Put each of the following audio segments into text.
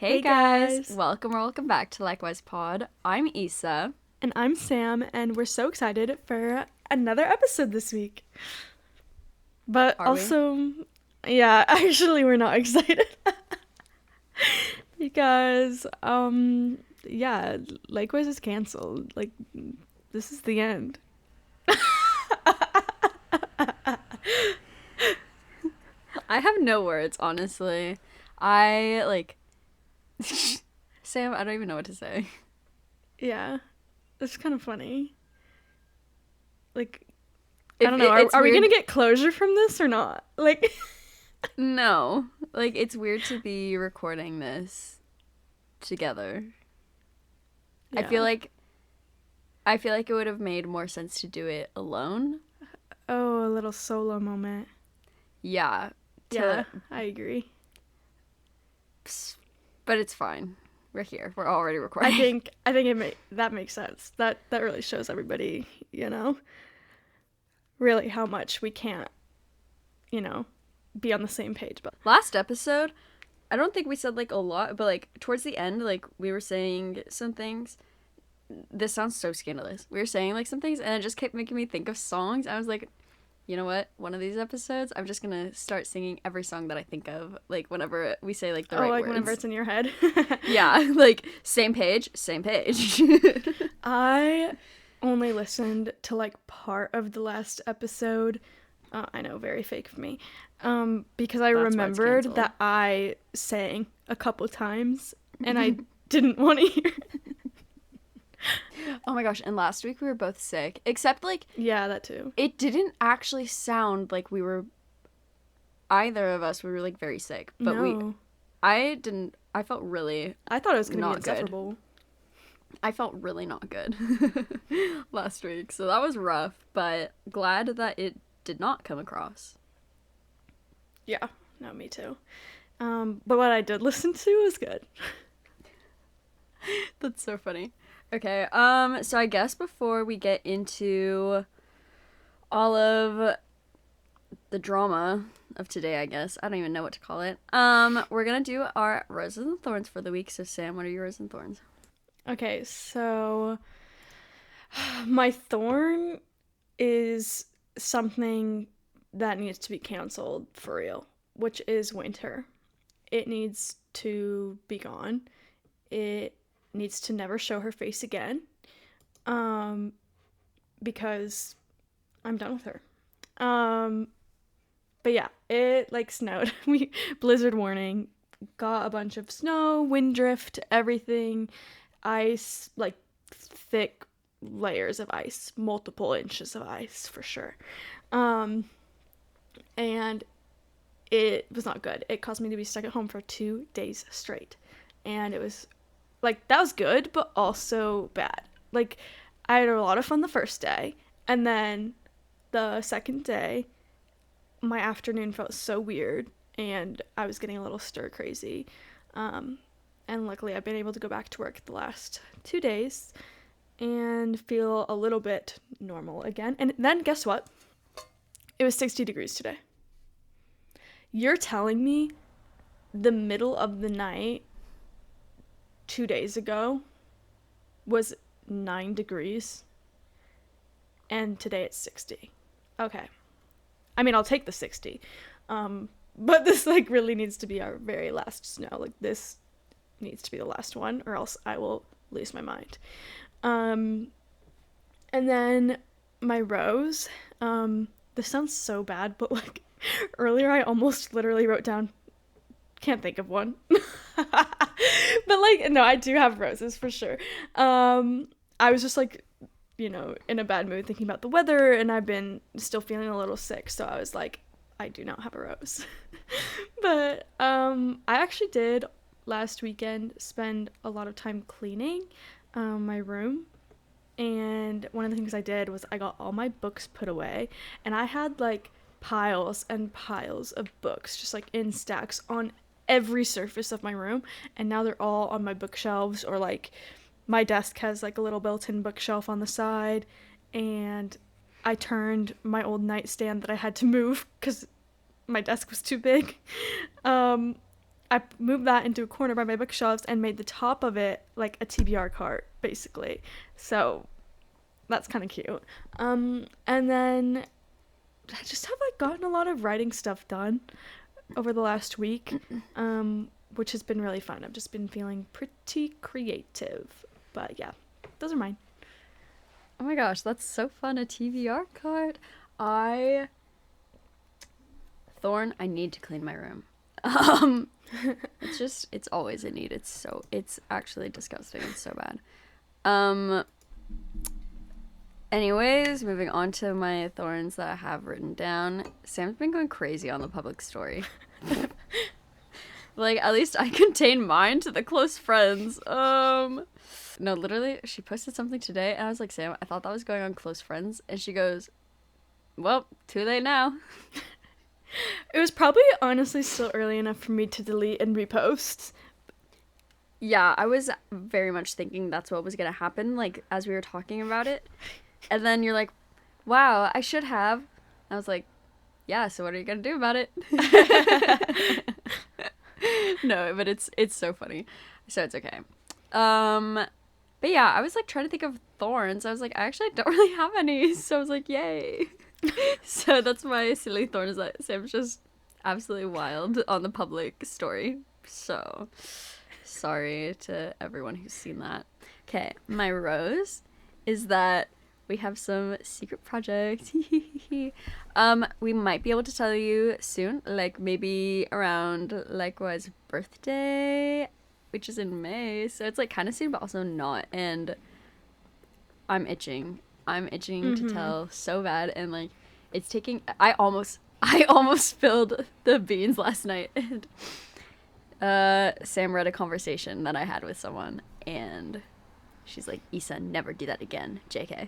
Hey Hey guys, guys! welcome back to Likewise Pod. I'm Issa. And I'm Sam, and we're so excited for another episode this week. But Are we? also, yeah, actually, we're not excited. because, yeah, Likewise is canceled. Like, this is the end. I have no words, honestly. I like Sam, I don't even know what to say. Yeah, it's kind of funny. Like, I If don't know, it, are, it's are we weird gonna get closure from this or not? Like, no. Like it's weird to be recording this together. I feel yeah. like I feel like it would have made more sense to do it alone. Oh, a little solo moment. Yeah, Yeah, to I agree. but it's fine. We're here. We're already I recording. think I think that makes sense. That really shows everybody, really how much we can't, you know, be on the same page. But Last episode, I don't think we said like a lot, but like towards the end, like we were saying some things. This sounds so scandalous. We were saying like some things, and it just kept making me think of songs. I was like, you know what? One of these episodes, I'm just gonna start singing every song that I think of, like whenever we say like the oh, right like whenever words. it's in your head. Yeah, like same page, same page. I only listened to like part of the last episode. I know, very fake of me. Because I That's why it's remembered canceled. that I sang a couple times and I didn't want to hear. Oh my gosh! And last week we were both sick, except like Yeah, that too. it didn't actually sound like we were either of us. We were like very sick, but No, I didn't. I felt really I thought it was gonna be not good. insufferable. I felt really not good last week, so that was rough, but glad that it did not come across. Yeah, no, me too. But what I did listen to was good. That's so funny. Okay, so I guess before we get into all of the drama of today, I guess, I don't even know what to call it, we're gonna do our roses and thorns for the week. So Sam, what are your roses and thorns? Okay, so my thorn is something that needs to be canceled for real, which is winter. It needs to be gone. It needs to never show her face again. Um, because I'm done with her. Um, but yeah, it like snowed. We blizzard warning, got a bunch of snow, wind drift, everything, ice, like thick layers of ice, multiple inches of ice for sure. Um, and it was not good. It caused me to be stuck at home for 2 days straight. And it was like, that was good, but also bad. Like, I had a lot of fun the first day. And then the second day, my afternoon felt so weird. And I was getting a little stir crazy. Um, and luckily, I've been able to go back to work the last 2 days and feel a little bit normal again. And then guess what? It was 60 degrees today. You're telling me the middle of the night 2 days ago was 9 degrees and today it's 60. Okay. I mean, I'll take the 60. But this like really needs to be our very last snow. Like this needs to be the last one or else I will lose my mind. Um, and then my rose. This sounds so bad, but like earlier I almost literally wrote down can't think of one. But like no, I do have roses for sure. I was just like, in a bad mood thinking about the weather and I've been still feeling a little sick, so I was like, I do not have a rose. But I actually did last weekend spend a lot of time cleaning my room. And one of the things I did was I got all my books put away, and I had like piles and piles of books just like in stacks on every surface of my room, and now they're all on my bookshelves, or like my desk has like a little built-in bookshelf on the side, and I turned my old nightstand that I had to move because my desk was too big. Um, I moved that into a corner by my bookshelves and made the top of it like a TBR cart, basically. So that's kind of cute. And then I just have like gotten a lot of writing stuff done over the last week, which has been really fun. I've just been feeling pretty creative. But yeah, those are mine. Oh my gosh, that's so fun, a TBR card. Thorn, I need to clean my room. It's always a need. It's actually disgusting. It's so bad. Anyways, moving on to my thorns that I have written down. Sam's been going crazy on the public story. Like, at least I contain mine to the close friends. No, literally, she posted something today, and I was like, Sam, I thought that was going on close friends. And she goes, well, too late now. It was probably honestly still early enough for me to delete and repost. Yeah, I was very much thinking that's what was gonna happen, like, as we were talking about it. And then you're like, wow, I should have. I was like, yeah, so what are you gonna do about it? No, but it's so funny. So it's okay. But yeah, I was like trying to think of thorns. I was like, I actually don't really have any. So I was like, yay. So that's my silly thorn, is that Sam's just absolutely wild on the public story. So sorry to everyone who's seen that. Okay, my rose is that we have some secret projects. We might be able to tell you soon, like maybe around Likewise birthday, which is in May. So it's like kind of soon, but also not. And I'm itching to tell so bad, and like it's taking. I almost spilled the beans last night, and Sam read a conversation that I had with someone, and she's like, Issa, never do that again, JK.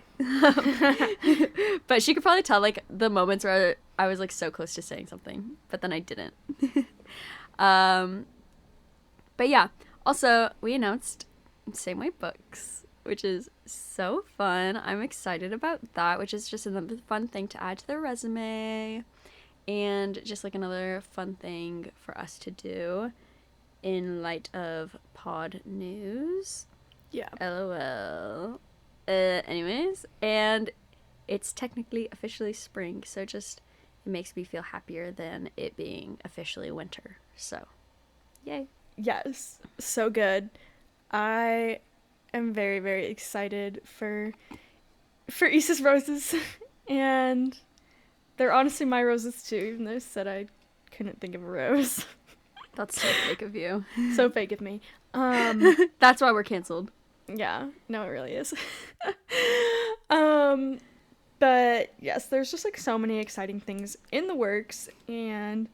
But she could probably tell like the moments where I was like so close to saying something, but then I didn't. But yeah, also we announced Same Way Books, which is so fun. I'm excited about that, which is just another fun thing to add to the resume, and just like another fun thing for us to do in light of pod news. Yeah. LOL. Anyways, and it's technically officially spring, so just it makes me feel happier than it being officially winter. So, yay. Yes, so good. I am very, very excited for Issa's roses, and they're honestly my roses too, even though I said I couldn't think of a rose. That's so fake of you. So fake of me. That's why we're canceled. Yeah, no, it really is. But yes, there's just like so many exciting things in the works and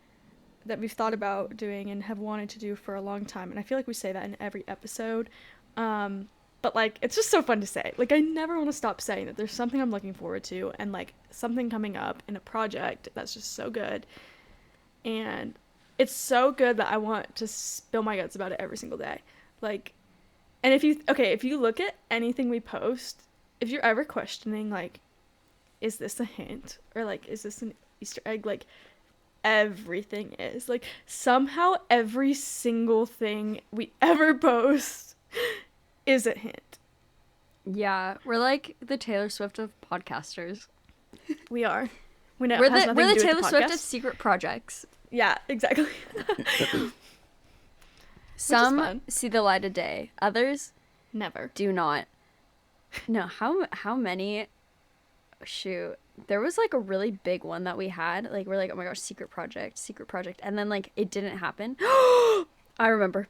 that we've thought about doing and have wanted to do for a long time. And I feel like we say that in every episode. But like, it's just so fun to say. Like, I never want to stop saying that there's something I'm looking forward to and like something coming up in a project that's just so good. And it's so good that I want to spill my guts about it every single day. Like, and if you look at anything we post, if you're ever questioning, like, is this a hint? Or, like, is this an Easter egg? Like, everything is. Like, somehow every single thing we ever post is a hint. Yeah, we're like the Taylor Swift of podcasters. We are. We're the Taylor Swift of secret projects. Yeah, exactly. Some see the light of day. Others never. Do not. No, how many? Shoot. There was like a really big one that we had. Like, we're like, oh my gosh, secret project. And then like it didn't happen. I remember.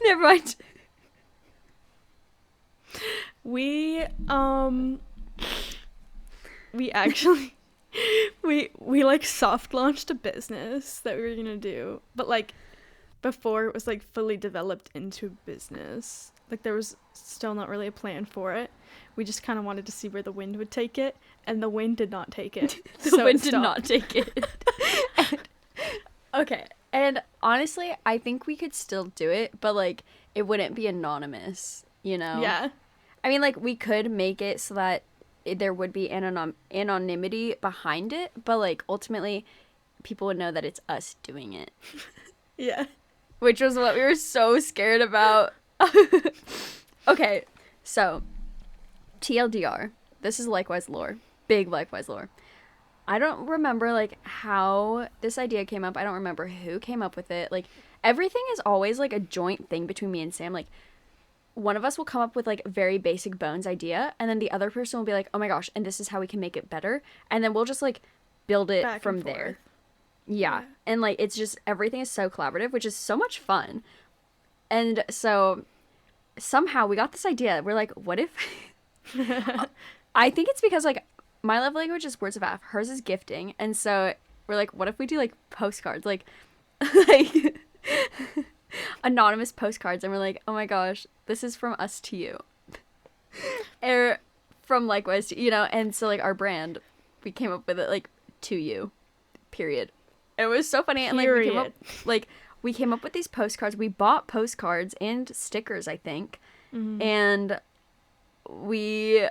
Never mind. We actually we like soft launched a business that we were gonna do, but like before it was like fully developed into business, like there was still not really a plan for it. We just kind of wanted to see where the wind would take it, and the wind did not take it. The wind did not take it. Okay, and honestly, I think we could still do it, but like it wouldn't be anonymous, you know? Yeah. I mean, like, we could make it so that there would be anonymity behind it, but like ultimately people would know that it's us doing it. Yeah. Which was what we were so scared about. Okay, so TLDR. This is Likewise lore. Big Likewise lore. I don't remember, like, how this idea came up. I don't remember who came up with it. Like, everything is always, like, a joint thing between me and Sam. Like, one of us will come up with, like, a very basic bones idea, and then the other person will be like, oh my gosh, and this is how we can make it better. And then we'll just, like, build it Back from and forth. there. Yeah. And, like, it's just, everything is so collaborative, which is so much fun. And so, somehow we got this idea. We're like, what if... I think it's because, like, my love language is words of affirmation. Hers is gifting. And so we're like, what if we do, like, postcards? Like, like anonymous postcards. And we're like, oh my gosh, this is from us to you. Or from Likewise to, you know? And so, like, our brand, we came up with it, like, to you. Period. It was so funny. And, like, we came up with these postcards. We bought postcards and stickers, I think. Mm-hmm. And we,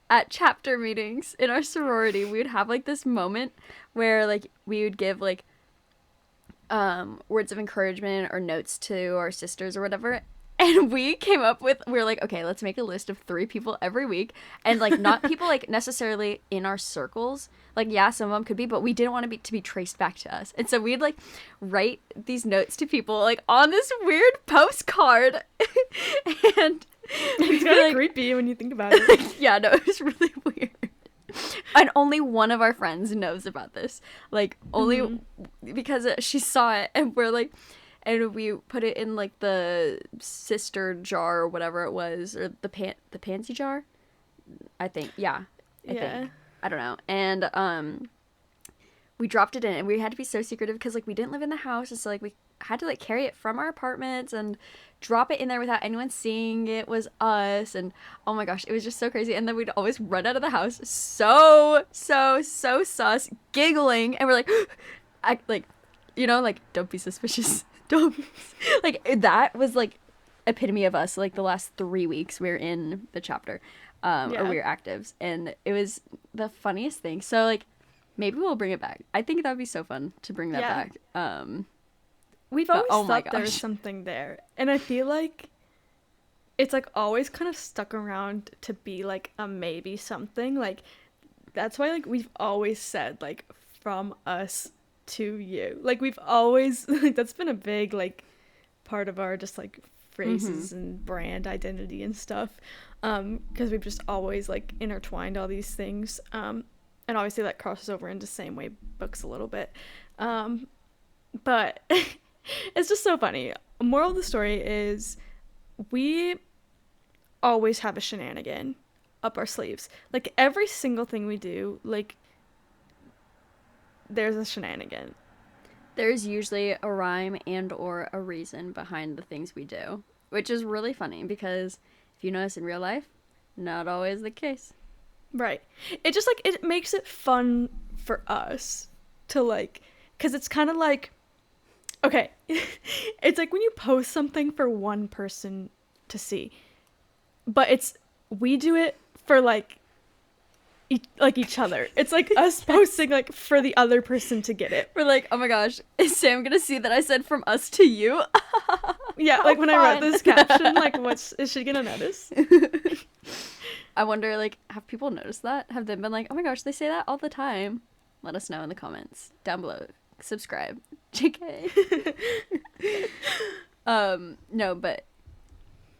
at chapter meetings in our sorority, we would have, like, this moment where, like, we would give, like, words of encouragement or notes to our sisters or whatever. And we came up with, we were like, okay, let's make a list of 3 people every week. And, like, not people, like, necessarily in our circles. Like, yeah, some of them could be, but we didn't want to be traced back to us. And so we'd, like, write these notes to people, like, on this weird postcard. And it's kind of, like, creepy when you think about it. Yeah, no, it was really weird. And only one of our friends knows about this. Like, only because she saw it, and we're like... And we put it in, like, the sister jar or whatever it was. Or the pansy jar? I think. Yeah. I think. I don't know. And we dropped it in. And we had to be so secretive because, like, we didn't live in the house. And so, like, we had to, like, carry it from our apartments and drop it in there without anyone seeing it was us. And, oh my gosh, it was just so crazy. And then we'd always run out of the house so sus, giggling. And we're like, you know, like, don't be suspicious. Don't. Like, that was, like, epitome of us. Like, the last 3 weeks we were in the chapter, or we were actives, and it was the funniest thing. So, like, maybe we'll bring it back. I think that would be so fun to bring that back. We've always thought there was something there, and I feel like it's, like, always kind of stuck around to be, like, a maybe something. Like, that's why, like, we've always said, like, from us to you. Like, we've always, like, that's been a big, like, part of our just, like, phrases and brand identity and stuff, because we've just always, like, intertwined all these things, and obviously that crosses over into Same Way books a little bit, but it's just so funny. Moral of the story is we always have a shenanigan up our sleeves. Like, every single thing we do, like, there's a shenanigan. There's usually a rhyme and or a reason behind the things we do, which is really funny because if you notice in real life, not always the case. Right. It just, like, it makes it fun for us to, like, because it's kind of like, okay, it's like when you post something for one person to see, but we do it for, like, each other. It's like us posting, like, for the other person to get it. We're like, oh my gosh, is Sam gonna see that I said from us to you? Yeah, like, when I wrote this caption, like, is she gonna notice? I wonder, like, have people noticed that? Have they been like, oh my gosh, they say that all the time? Let us know in the comments down below. Subscribe. JK. No, but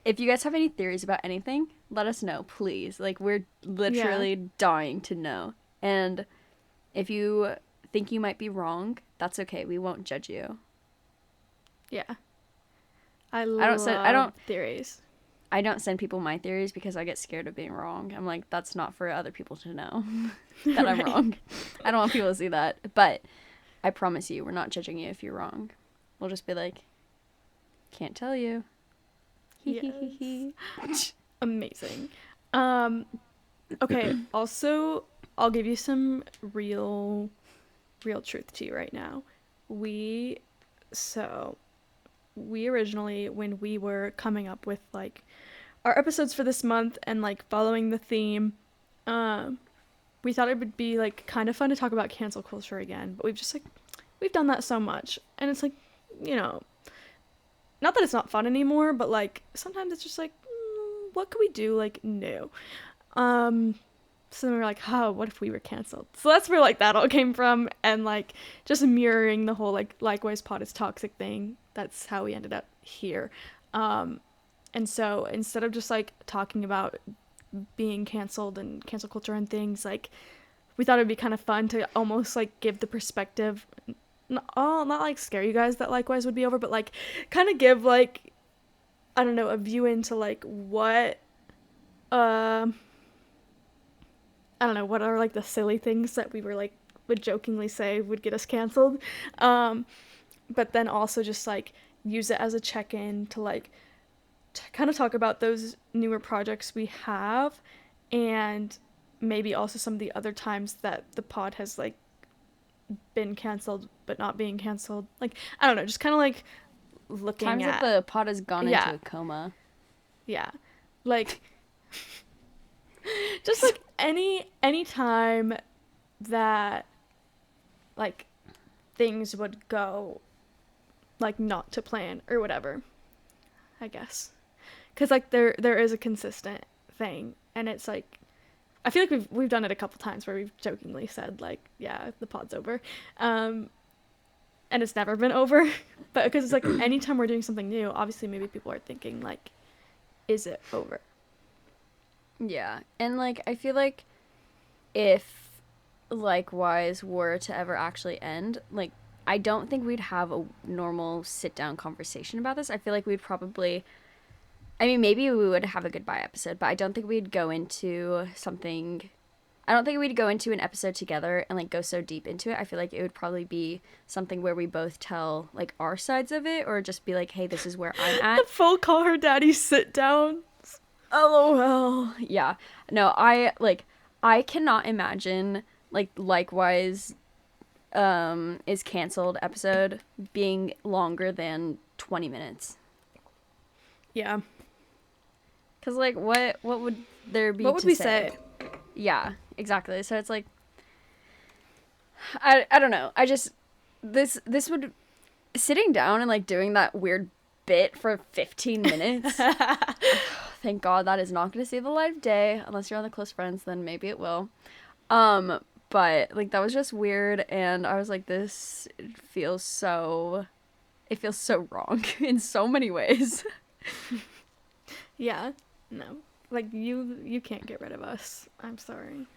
if you guys have any theories about anything, let us know, please. Like, we're literally dying to know. And if you think you might be wrong, that's okay. We won't judge you. Yeah. I love theories. I don't send people my theories because I get scared of being wrong. I'm like, that's not for other people to know that I'm wrong. I don't want people to see that. But I promise you, we're not judging you if you're wrong. We'll just be like, can't tell you. Yes. Amazing. Okay, also, I'll give you some real truth to you right now. We originally, when we were coming up with, like, our episodes for this month and, like, following the theme, we thought it would be like kind of fun to talk about cancel culture again, but we've done that so much, and it's like, you know, not that it's not fun anymore, but like sometimes it's just like, what could we do like new? So then we were like, oh, what if we were canceled? So that's where like that all came from, and like just mirroring the whole like likewise pod is toxic thing. That's how we ended up here. And so instead of just like talking about being canceled and cancel culture and things, like we thought it'd be kind of fun to almost like give the perspective, not like scare you guys that likewise would be over, but like kind of give like, I don't know, a view into like what I don't know, what are like the silly things that we were like would jokingly say would get us canceled, but then also just like use it as a check-in to like kind of talk about those newer projects we have, and maybe also some of the other times that the pod has like been canceled but not being canceled. Like, I don't know, just kind of like looking times at that the pod has gone Yeah. into a coma. yeah, like just like any time that like things would go like not to plan or whatever, I guess. Because like there is a consistent thing, and it's like I feel like we've done it a couple times where we've jokingly said like, yeah, the pod's over, and it's never been over. But because it's like anytime we're doing something new, obviously maybe people are thinking like, is it over? Yeah, and like I feel like if likewise were to ever actually end, like I don't think we'd have a normal sit down conversation about this. I feel like we'd probably, I mean, maybe we would have a goodbye episode, but I don't think we'd go into something. I don't think we'd go into an episode together and like go so deep into it. I feel like it would probably be something where we both tell like our sides of it, or just be like, hey, this is where I'm at. The full call her daddy sit down. LOL. Yeah. No, I cannot imagine like likewise is canceled episode being longer than 20 minutes. Yeah. Cuz like what would there be What would to we say? say? Yeah, exactly. So it's like I don't know. I just this would sitting down and like doing that weird bit for 15 minutes. Thank God that is not going to see the light of day unless you're on the close friends, then maybe it will. But like that was just weird, and I was like, this feels so wrong in so many ways. Yeah. No. Like you can't get rid of us. I'm sorry.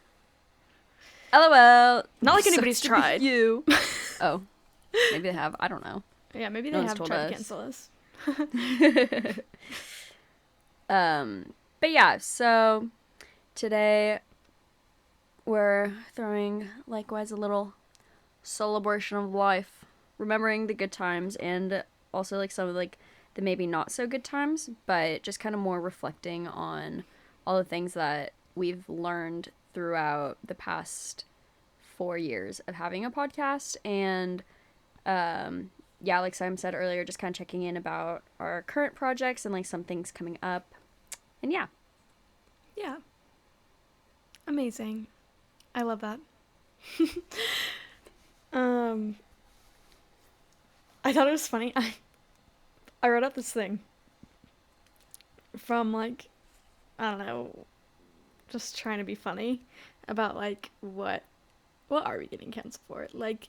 LOL. Not like Sucks anybody's to be tried. You. Oh, maybe they have. I don't know. Yeah, maybe No they one's have told tried us. to cancel us. But yeah, so today we're throwing likewise a little celebration of life, remembering the good times and also like some of like the maybe not so good times, but just kind of more reflecting on all the things that we've learned throughout the past 4 years of having a podcast. And yeah, like Sam said earlier, just kind of checking in about our current projects and like some things coming up. And yeah. Yeah. Amazing. I love that. I thought it was funny. I wrote up this thing from like, I don't know, just trying to be funny about like what are we getting canceled for? Like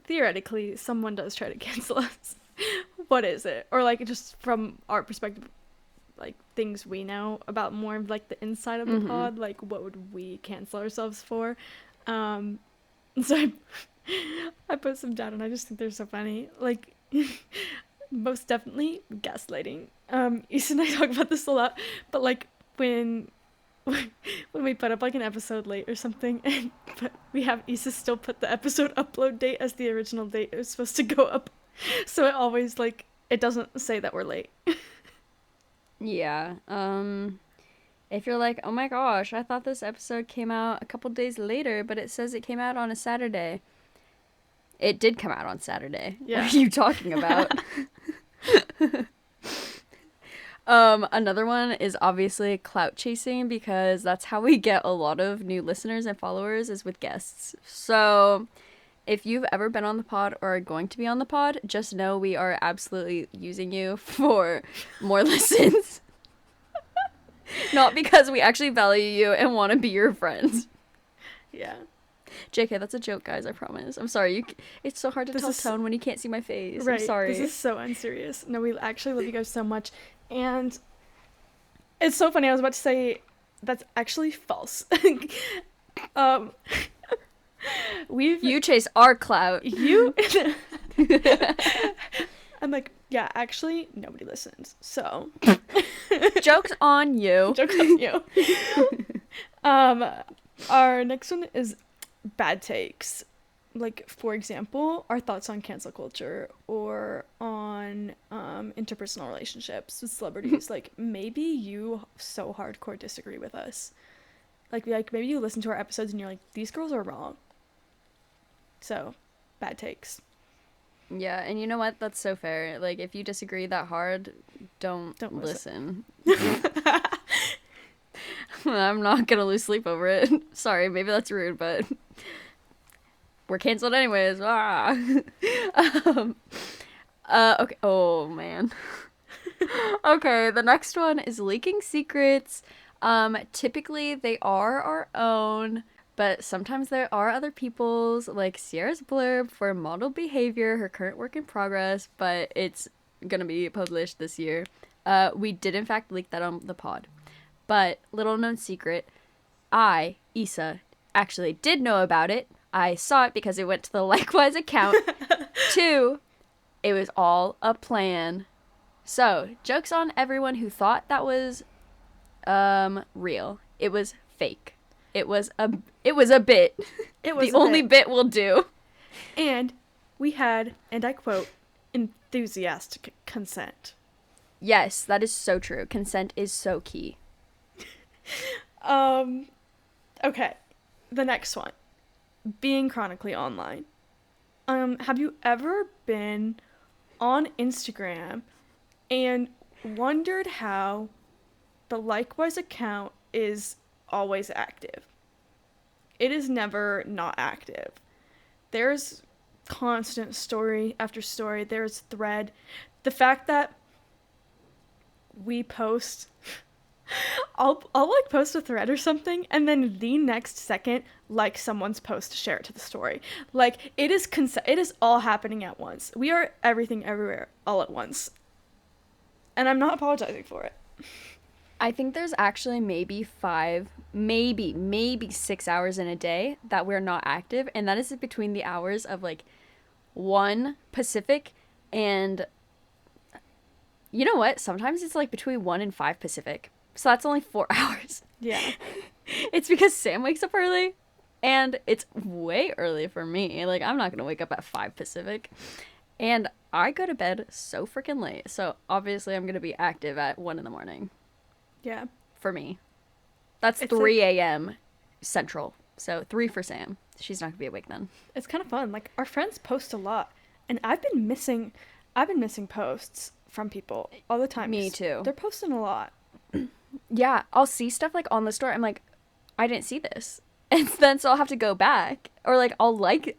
theoretically someone does try to cancel us. What is it? Or like just from our perspective, like things we know about more of like the inside of the pod, like what would we cancel ourselves for? So I put some down and I just think they're so funny. Like most definitely gaslighting. Issa and I talk about this a lot, but like when we put up like an episode late or something, but we have Issa still put the episode upload date as the original date it was supposed to go up, so it always like it doesn't say that we're late. Yeah. If you're like, oh my gosh, I thought this episode came out a couple days later, but it says it came out on a Saturday. It did come out on Saturday. Yeah. What are you talking about? Another one is obviously clout chasing because that's how we get a lot of new listeners and followers is with guests. So if you've ever been on the pod or are going to be on the pod, just know we are absolutely using you for more listens. Not because we actually value you and want to be your friends. Yeah. JK, that's a joke, guys, I promise. I'm sorry. It's so hard to tell tone when you can't see my face. Right. I'm sorry. This is so unserious. No, we actually love you guys so much. And it's so funny. I was about to say that's actually false. um, You chase our clout. I'm like, yeah, actually, nobody listens. So Joke's on you. Joke's on you. Our next one is bad takes. Like, for example, our thoughts on cancel culture or on interpersonal relationships with celebrities. Like, maybe you so hardcore disagree with us. Like maybe you listen to our episodes and you're like, these girls are wrong. So, bad takes. Yeah, and you know what? That's so fair. Like, if you disagree that hard, don't listen. I'm not gonna lose sleep over it. Sorry, maybe that's rude, but we're canceled anyways. Okay. Oh, man. Okay, the next one is leaking secrets. Typically, they are our own. But sometimes there are other people's, like Sierra's blurb for model behavior, her current work in progress, but it's gonna be published this year. We did in fact leak that on the pod. But, little known secret, I, Issa, actually did know about it. I saw it because it went to the Likewise account. 2, it was all a plan. So, joke's on everyone who thought that was real. It was fake. It was a bit. It was the only bit we'll do. And we had, and I quote, enthusiastic consent. Yes, that is so true. Consent is so key. Okay. The next one. Being chronically online. Have you ever been on Instagram and wondered how the Likewise account is always active? It is never not active. There's constant story after story. There's thread. The fact that we post I'll like post a thread or something and then the next second like someone's post to share it to the story. Like it is all happening at once. We are everything everywhere all at once. And I'm not apologizing for it. I think there's actually maybe 5, maybe 6 hours in a day that we're not active, and that is between the hours of like 1 Pacific and you know what? Sometimes it's like between 1 and 5 Pacific. So that's only 4 hours. Yeah. It's because Sam wakes up early and it's way early for me. Like I'm not going to wake up at 5 Pacific. And I go to bed so freaking late. So obviously I'm going to be active at 1 in the morning. Yeah. For me. That's 3 a.m. Central. So 3 for Sam. She's not going to be awake then. It's kind of fun. Like our friends post a lot. And I've been missing posts from people all the time. Me too. They're posting a lot. Yeah, I'll see stuff like on the story. I'm like, I didn't see this. And then so I'll have to go back. Or like I'll like,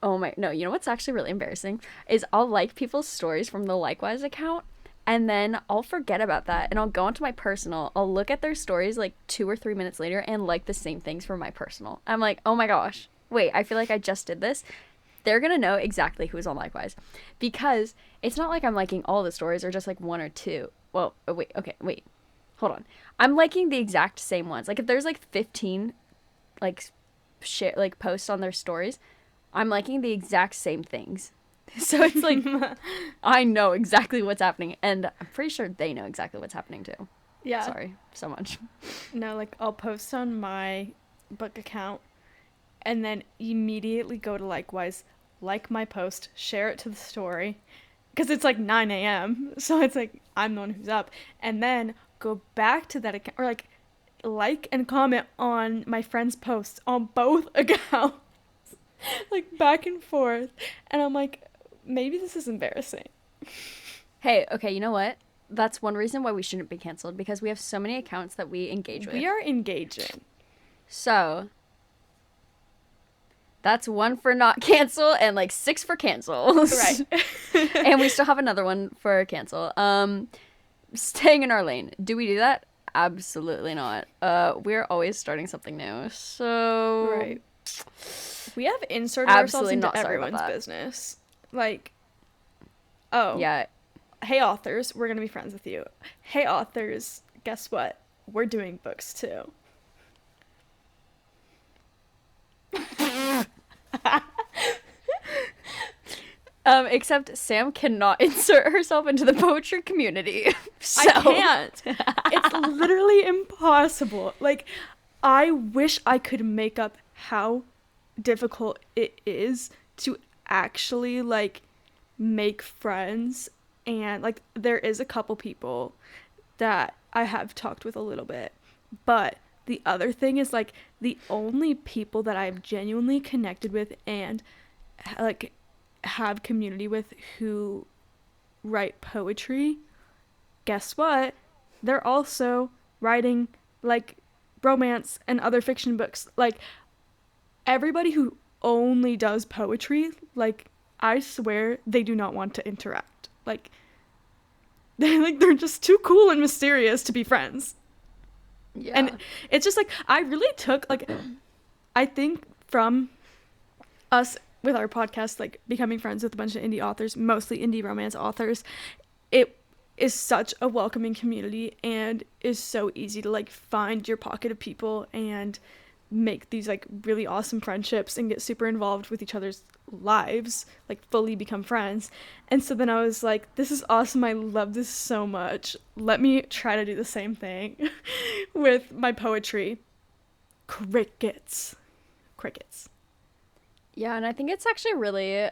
oh my, no, you know what's actually really embarrassing? Is I'll like people's stories from the Likewise account. And then I'll forget about that. And I'll go onto my personal. I'll look at their stories like 2 or 3 minutes later and like the same things from my personal. I'm like, oh my gosh. Wait, I feel like I just did this. They're going to know exactly who's on Likewise. Because it's not like I'm liking all the stories or just like 1 or 2. Well, wait. Hold on. I'm liking the exact same ones. Like if there's like 15 like posts on their stories, I'm liking the exact same things. So it's like I know exactly what's happening and I'm pretty sure they know exactly what's happening too. Yeah. Sorry so much. No, like I'll post on my book account and then immediately go to Likewise, like my post, share it to the story because it's like 9 a.m. So it's like I'm the one who's up, and then go back to that account or like and comment on my friend's posts on both accounts. Like back and forth. And I'm like, maybe this is embarrassing. Hey, okay, you know what? that's one reason why we shouldn't be canceled, because we have so many accounts that we engage with. We are engaging. So that's 1 for not cancel and like 6 for cancels. Right. And we still have another one for cancel. Staying in our lane. Do we do that? Absolutely not. We're always starting something new. So Right. We have inserted Absolutely ourselves not into sorry about everyone's that. business. Like, oh, yeah. hey authors, we're gonna be friends with you. Hey authors, guess what? We're doing books too. Except Sam cannot insert herself into the poetry community. So. I can't. It's literally impossible. Like, I wish I could make up how difficult it is to actually, like, make friends. And, like, there is a couple people that I have talked with a little bit. But the other thing is, like, the only people that I've genuinely connected with and, like, have community with who write poetry, guess what? They're also writing like romance and other fiction books. Like everybody who only does poetry, like I swear they do not want to interact. Like they're just too cool and mysterious to be friends. Yeah. And it's just like I really took like I think from us with our podcast, like becoming friends with a bunch of indie authors, mostly indie romance authors, it is such a welcoming community and is so easy to like find your pocket of people and make these like really awesome friendships and get super involved with each other's lives, like fully become friends. And so then I was like, this is awesome. I love this so much. Let me try to do the same thing with my poetry. Crickets. Yeah, and I think it's actually really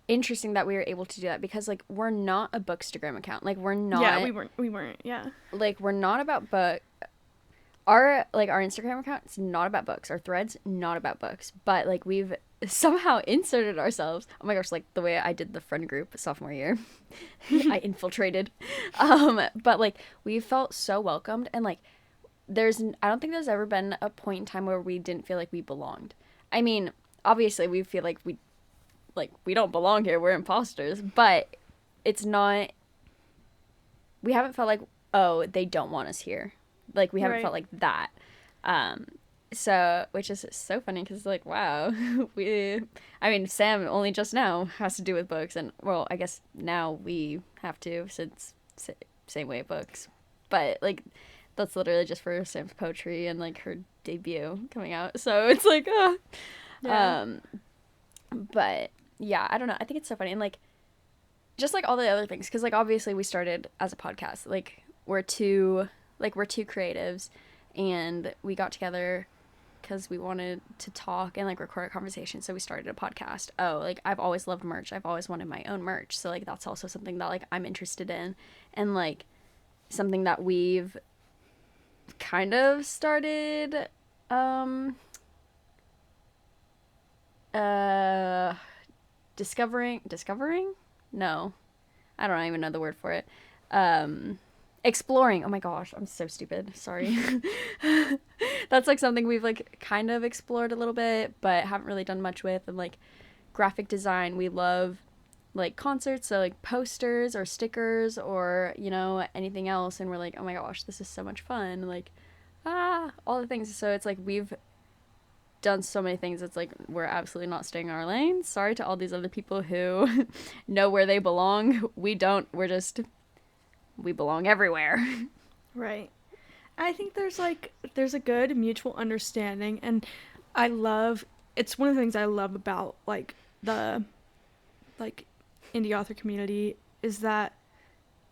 interesting that we were able to do that, because like we're not a Bookstagram account. Like we're not. Yeah, we weren't. Yeah. Like we're not about book. Our Instagram account is not about books. Our threads not about books. But like we've somehow inserted ourselves. Oh my gosh, like the way I did the friend group sophomore year. I infiltrated. But like we felt so welcomed, and like I don't think there's ever been a point in time where we didn't feel like we belonged. I mean, obviously we feel like we don't belong here, we're imposters, but it's not, we haven't felt like, oh, they don't want us here. Like we haven't felt like that. So, which is so funny because like, wow, Sam only just now has to do with books, and well, I guess now we have to, since same way books, but like that's literally just for Sam's poetry and like her debut coming out. So it's like, Yeah. But yeah, I don't know. I think it's so funny, and like, just like all the other things, because like obviously we started as a podcast. Like we're two creatives, and we got together because we wanted to talk and like record a conversation. So we started a podcast. Oh, like I've always loved merch. I've always wanted my own merch. So like that's also something that like I'm interested in, and like something that we've kind of started discovering, no, I don't even know the word for it, exploring. Oh my gosh, I'm so stupid, sorry. That's like something we've like kind of explored a little bit but haven't really done much with. And like graphic design, we love like concerts, so like posters or stickers or anything else, and we're like, oh my gosh, this is so much fun, like all the things. So it's like we've done so many things. It's like we're absolutely not staying in our lane. Sorry to all these other people who know where they belong. We don't. We belong everywhere. Right. I think there's a good mutual understanding, and it's one of the things I love about like the like indie author community is that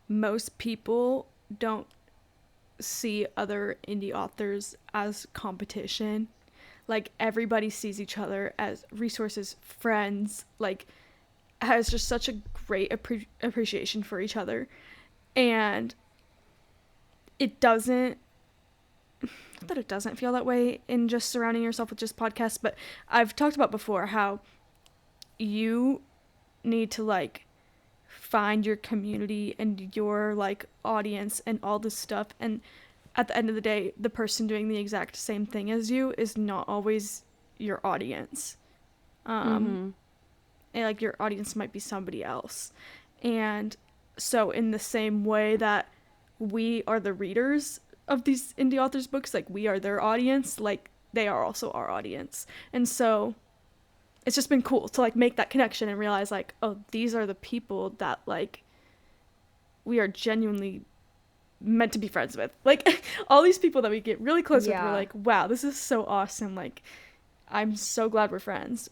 most people don't see other indie authors as competition. Like everybody sees each other as resources, friends, like has just such a great appreciation for each other. And it doesn't, not that it doesn't feel that way in just surrounding yourself with just podcasts, but I've talked about before how you need to like find your community and your like audience and all this stuff, and at the end of the day the person doing the exact same thing as you is not always your audience. And like your audience might be somebody else. And so in the same way that we are the readers of these indie authors books, like we are their audience, like they are also our audience. And so it's just been cool to like make that connection and realize like, oh, these are the people that like we are genuinely meant to be friends with. Like all these people that we get really close with, we're like, wow, this is so awesome. Like I'm so glad we're friends.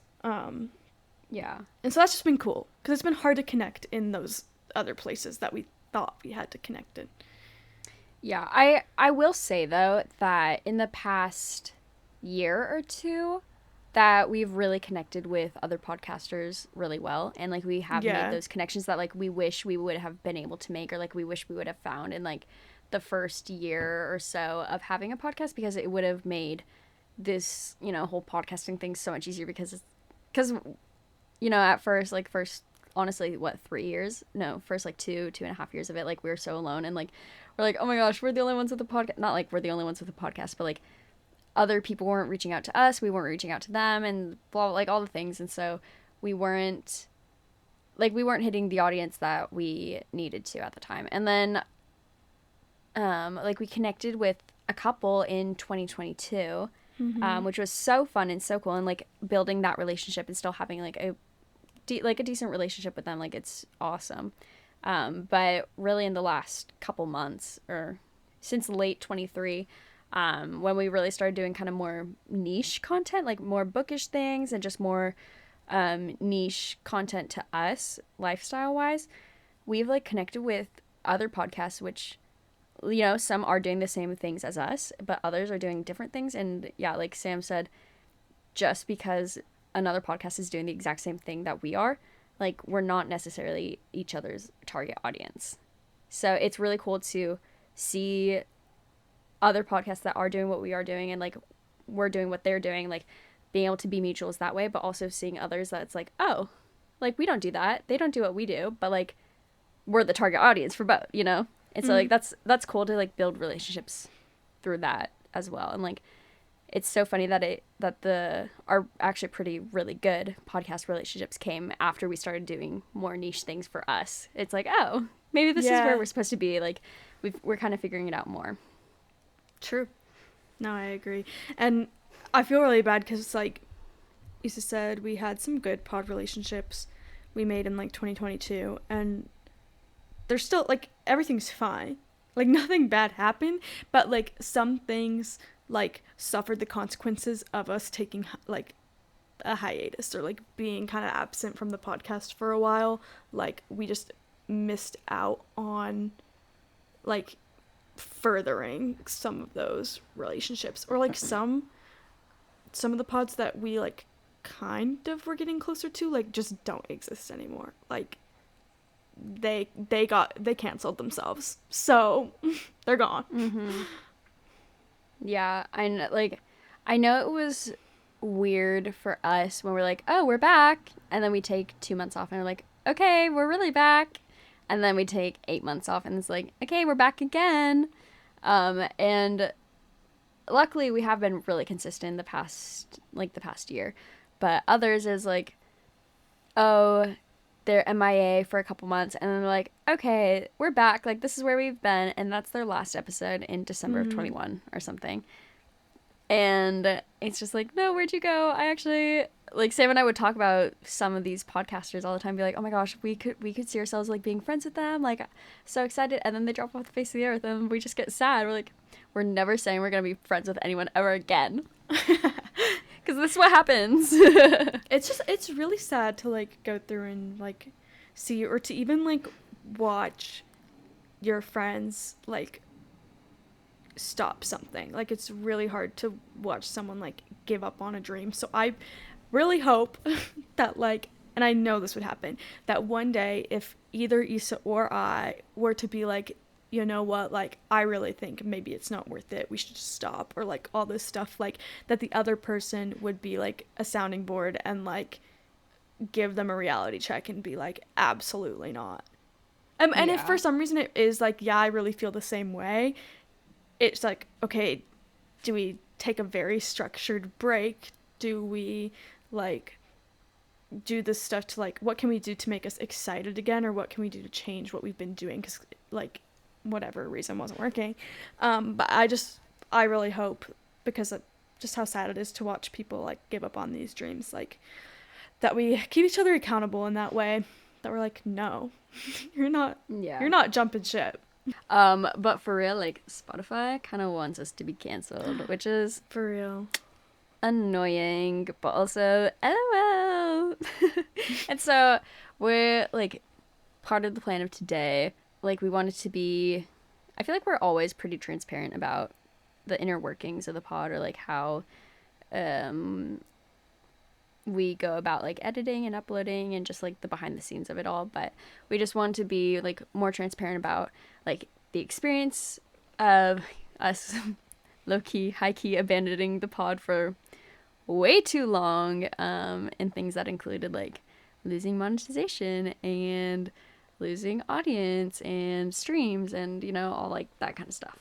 Yeah. And so that's just been cool because it's been hard to connect in those other places that we thought we had to connect in. Yeah, I will say though that in the past year or two that we've really connected with other podcasters really well, and like we have made those connections that like we wish we would have been able to make, or like we wish we would have found in like the first year or so of having a podcast, because it would have made this, you know, whole podcasting thing so much easier, because you know, at first honestly, what, 3 years? No, first like 2.5 years of it, like we were so alone, and like we're like, oh my gosh, we're the only ones with a podcast. Not like we're the only ones with a podcast, but like other people weren't reaching out to us, we weren't reaching out to them, and blah, blah, like all the things. And so we weren't hitting the audience that we needed to at the time. And then like we connected with a couple in 2022, which was so fun and so cool, and like building that relationship and still having like a decent relationship with them, like it's awesome. But really in the last couple months, or since late 23, when we really started doing kind of more niche content, like more bookish things and just more niche content to us lifestyle wise, we've like connected with other podcasts, which, you know, some are doing the same things as us, but others are doing different things. And yeah, like Sam said, just because another podcast is doing the exact same thing that we are, like we're not necessarily each other's target audience. So it's really cool to see other podcasts that are doing what we are doing, and like we're doing what they're doing, like being able to be mutuals that way, but also seeing others that's like, oh, like we don't do that, they don't do what we do, but like we're the target audience for both, you know? And so like that's cool to like build relationships through that as well. And like it's so funny that our actually pretty really good podcast relationships came after we started doing more niche things for us. It's like, oh, maybe this is where we're supposed to be. Like we're kind of figuring it out more. True. No, I agree. And I feel really bad because like Issa said, we had some good pod relationships we made in like 2022, and they're still like everything's fine. Like nothing bad happened, but like some things like suffered the consequences of us taking like a hiatus or like being kind of absent from the podcast for a while. Like we just missed out on like furthering some of those relationships, or like some of the pods that we like kind of were getting closer to like just don't exist anymore. Like they canceled themselves, so they're gone. Yeah, I know it was weird for us when we're like, oh, we're back, and then we take 2 months off and we're like, okay, we're really back, and then we take 8 months off and it's like, okay, we're back again. And luckily we have been really consistent the past year, but others is like, oh, they're MIA for a couple months, and then they're like, okay, we're back, like this is where we've been, and that's their last episode in December of 21 or something. And it's just like, no, where'd you go? I actually, like, Sam and I would talk about some of these podcasters all the time, be like, oh my gosh, we could see ourselves like being friends with them, like so excited, and then they drop off the face of the earth and we just get sad. We're like, we're never saying we're gonna be friends with anyone ever again. Because this is what happens. It's really sad to like go through and like see, or to even like watch your friends like stop something. Like it's really hard to watch someone like give up on a dream. So I really hope that like, and I know this would happen, that one day if either Issa or I were to be like, you know what, like I really think maybe it's not worth it, we should just stop, or like all this stuff, like that the other person would be like a sounding board and like give them a reality check and be like, absolutely not. And if Yeah. for some reason it is like, yeah, I really feel the same way, it's like, okay, do we take a very structured break? Do we like do this stuff to like, what can we do to make us excited again, or what can we do to change what we've been doing because like whatever reason wasn't working. But I really hope, because of just how sad it is to watch people like give up on these dreams, like that we keep each other accountable in that way, that we're like, no, you're not Yeah. you're not jumping ship. But for real, like Spotify kind of wants us to be canceled, which is For real. annoying, but also LOL. And so we're like part of the plan of today. Like we wanted to be. I feel like we're always pretty transparent about the inner workings of the pod, or like how um we go about like editing and uploading and just like the behind the scenes of it all. But we just want to be like more transparent about like the experience of us low key, high key abandoning the pod for way too long, and things that included like losing monetization and losing audience and streams and all like that kind of stuff.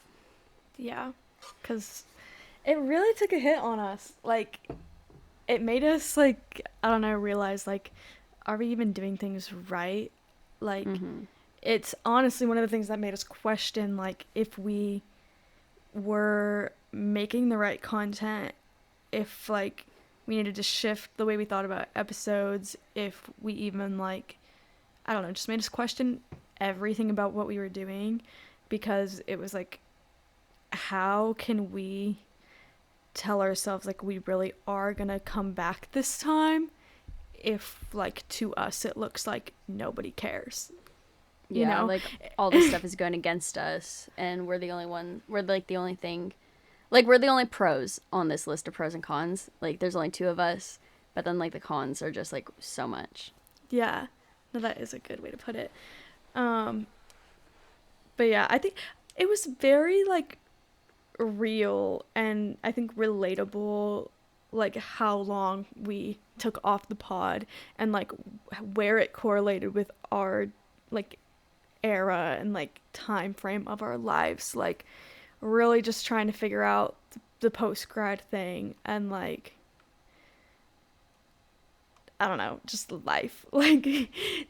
Yeah, because it really took a hit on us. Like, it made us, like, I don't know, realize, like, are we even doing things right? Like, Mm-hmm. it's honestly one of the things that made us question, like, if we were making the right content, if, like, we needed to shift the way we thought about episodes, if we even, like, I don't know, just made us question everything about what we were doing, because it was like, how can we tell ourselves like we really are gonna come back this time if like to us it looks like nobody cares, you Yeah, know? like all this stuff is going against us, and we're like the only thing, like we're the only pros on this list of pros and cons. Like there's only two of us, but then like the cons are just like so much. Yeah, no, that is a good way to put it. um but yeah, I think it was very like real and I think relatable, like how long we took off the pod and like where it correlated with our like era and like time frame of our lives, like really just trying to figure out the post grad thing and like I don't know, just life. Like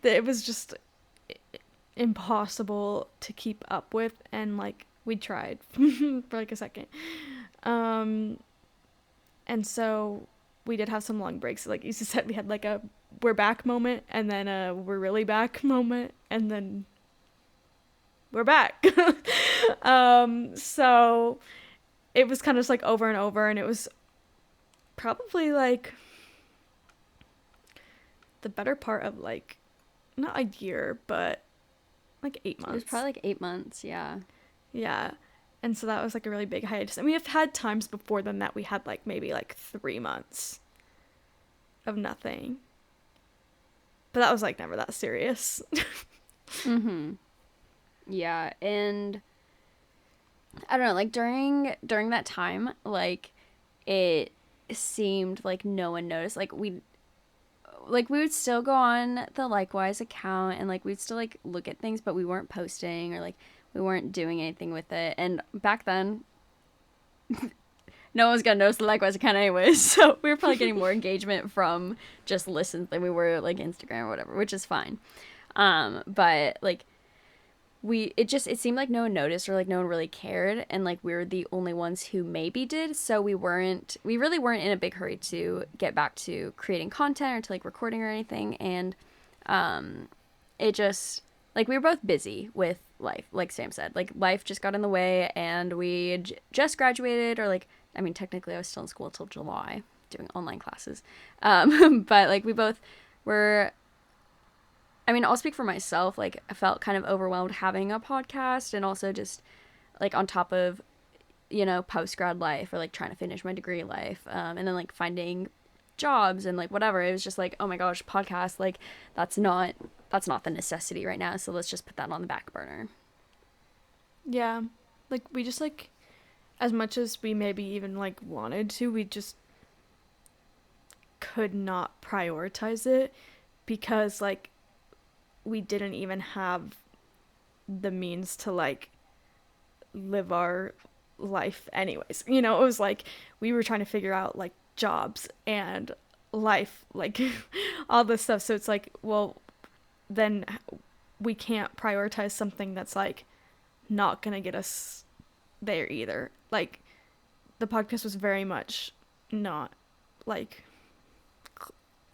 it was just impossible to keep up with, and like we tried for like a second. Um and so we did have some long breaks. Like you said, we had like a we're back moment, and then a we're really back moment, and then we're back. So it was kind of just like over and over, and it was probably like the better part of like not a year, but like 8 months. It was probably like 8 months. Yeah. Yeah. And so that was like a really big hiatus. And we have had times before then that we had like maybe like 3 months of nothing. But that was like never that serious. Mm-hmm. Yeah, and I don't know, like during that time, like it seemed like no one noticed. Like we would still go on the Likewise account, and like we'd still like look at things, but we weren't posting, or like we weren't doing anything with it. And back then no one was gonna notice the Likewise account anyways, so we were probably getting more engagement from just listens than we were like Instagram or whatever, which is fine. But like it seemed like no one noticed, or like no one really cared, and like we were the only ones who maybe did, so we really weren't in a big hurry to get back to creating content or to like recording or anything. And it just like we were both busy with life, like Sam said, like life just got in the way, and we just graduated, or like I mean technically I was still in school till July doing online classes, but like we both were, I mean, I'll speak for myself. Like, I felt kind of overwhelmed having a podcast, and also just like on top of, post grad life, or like trying to finish my degree life, and then like finding jobs and like whatever. It was just like, oh my gosh, podcast, like that's not the necessity right now. So let's just put that on the back burner. Yeah. Like we just like, as much as we maybe even like wanted to, we just could not prioritize it, because like we didn't even have the means to like live our life anyways. You know, it was like we were trying to figure out like jobs and life, like all this stuff. So it's like, well, then we can't prioritize something that's like not gonna get us there either. Like the podcast was very much not like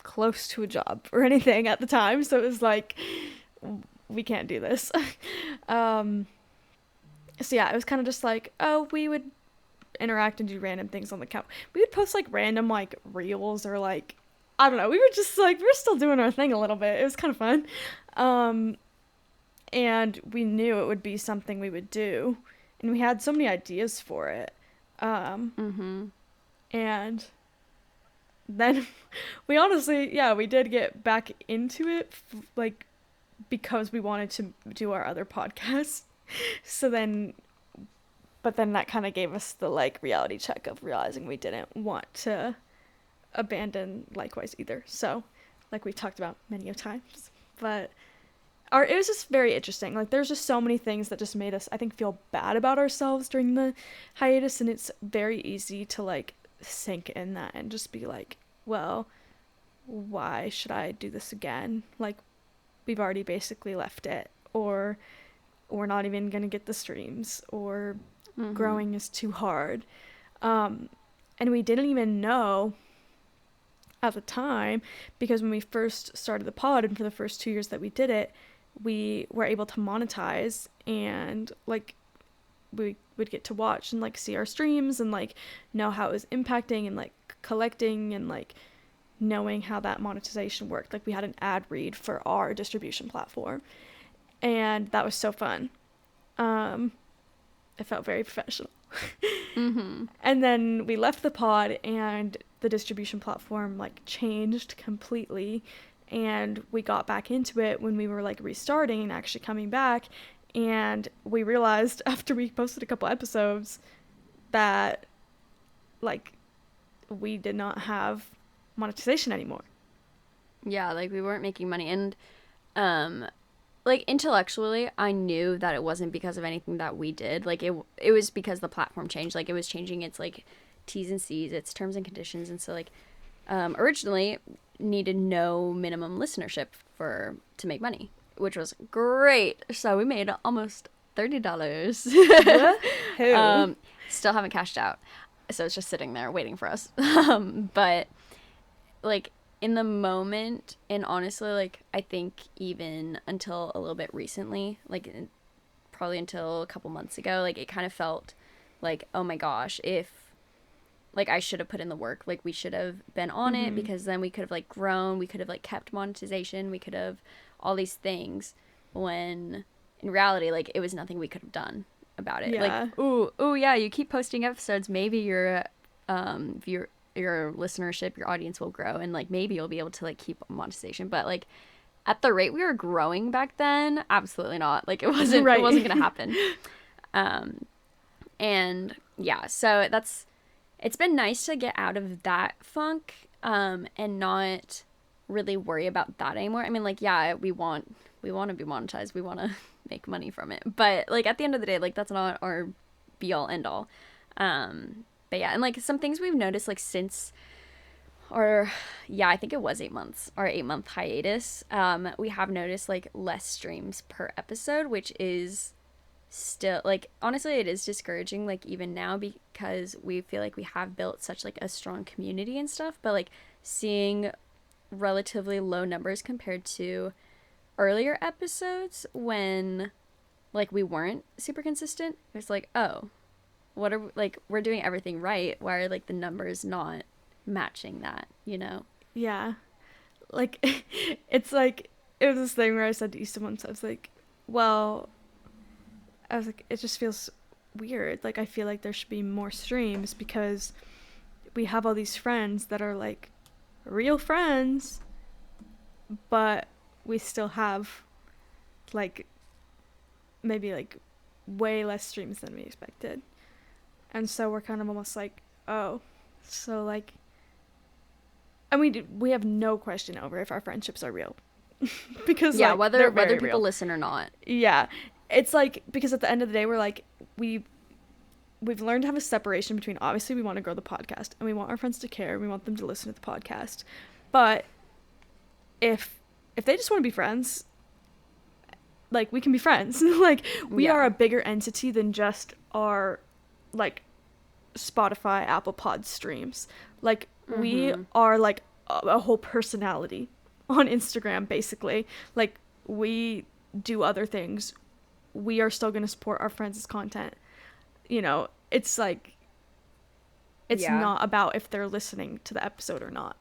close to a job or anything at the time, so it was like we can't do this. um so yeah, it was kind of just like, oh, we would interact and do random things on the couch. We would post like random like reels or like, I don't know, we were just like, we were still doing our thing a little bit. It was kind of fun. And we knew it would be something we would do, and we had so many ideas for it. And then we honestly, yeah, we did get back into it, like, because we wanted to do our other podcasts. So then, but then that kind of gave us the, like, reality check of realizing we didn't want to abandon Likewise either. So, like we've talked about many a times. But it was just very interesting. Like, there's just so many things that just made us, I think, feel bad about ourselves during the hiatus, and it's very easy to, like, sink in that and just be like, well, why should I do this again? Like, we've already basically left it, or we're not even gonna get the streams, or growing is too hard. And we didn't even know at the time, because when we first started the pod and for the first 2 years that we did it, we were able to monetize, and like we would get to watch and like see our streams and like know how it was impacting and like collecting and like knowing how that monetization worked. Like, we had an ad read for our distribution platform, and that was so fun. It felt very professional. And then we left the pod, and the distribution platform like changed completely, and we got back into it when we were like restarting and actually coming back, and we realized after we posted a couple episodes that like we did not have monetization anymore. Yeah, like we weren't making money, and like intellectually I knew that it wasn't because of anything that we did. Like it was because the platform changed. Like, it was changing its like T's and C's, its terms and conditions, and so like originally needed no minimum listenership to make money, which was great. So we made almost $30. Still haven't cashed out, so it's just sitting there waiting for us. But like in the moment, and honestly, like I think even until a little bit recently, like probably until a couple months ago, like it kind of felt like, oh my gosh, if like I should have put in the work, like we should have been on it, because then we could have like grown, we could have like kept monetization, we could have all these things, when in reality, like it was nothing we could have done about it. Yeah. Like, ooh, yeah, you keep posting episodes, maybe your listenership, your audience will grow, and like maybe you'll be able to like keep monetization. But like at the rate we were growing back then, absolutely not. Like it wasn't Right. It wasn't gonna happen. And yeah, so it's been nice to get out of that funk, and not really worry about that anymore. I mean, like, yeah, we want to be monetized, we want to make money from it, but like at the end of the day, like that's not our be all end all. But yeah, and like some things we've noticed, like since I think it was 8 months, our 8-month hiatus, we have noticed like less streams per episode, which is still, like, honestly, it is discouraging, like even now, because we feel like we have built such like a strong community and stuff, but like seeing relatively low numbers compared to earlier episodes when like we weren't super consistent, it's like, oh, what are like, we're doing everything right, why are like the numbers not matching that, you know? Yeah. Like it's like, it was this thing where I said to Easton once, I was like, it just feels weird. Like, I feel like there should be more streams, because we have all these friends that are like real friends, but we still have like maybe like way less streams than we expected. And so we're kind of almost like, oh, so like, and we have no question over if our friendships are real. Because yeah, like, whether very people real. listen or not. Yeah. it's like, because at the end of the day, we're like, we've learned to have a separation between, obviously we want to grow the podcast and we want our friends to care, we want them to listen to the podcast, but if they just want to be friends, like, we can be friends. Like, we are a bigger entity than just our, like, Spotify, Apple Pod streams. Like, we are like a whole personality on Instagram, basically. Like, we do other things. We are still going to support our friends' content. You know, it's like, it's not about if they're listening to the episode or not.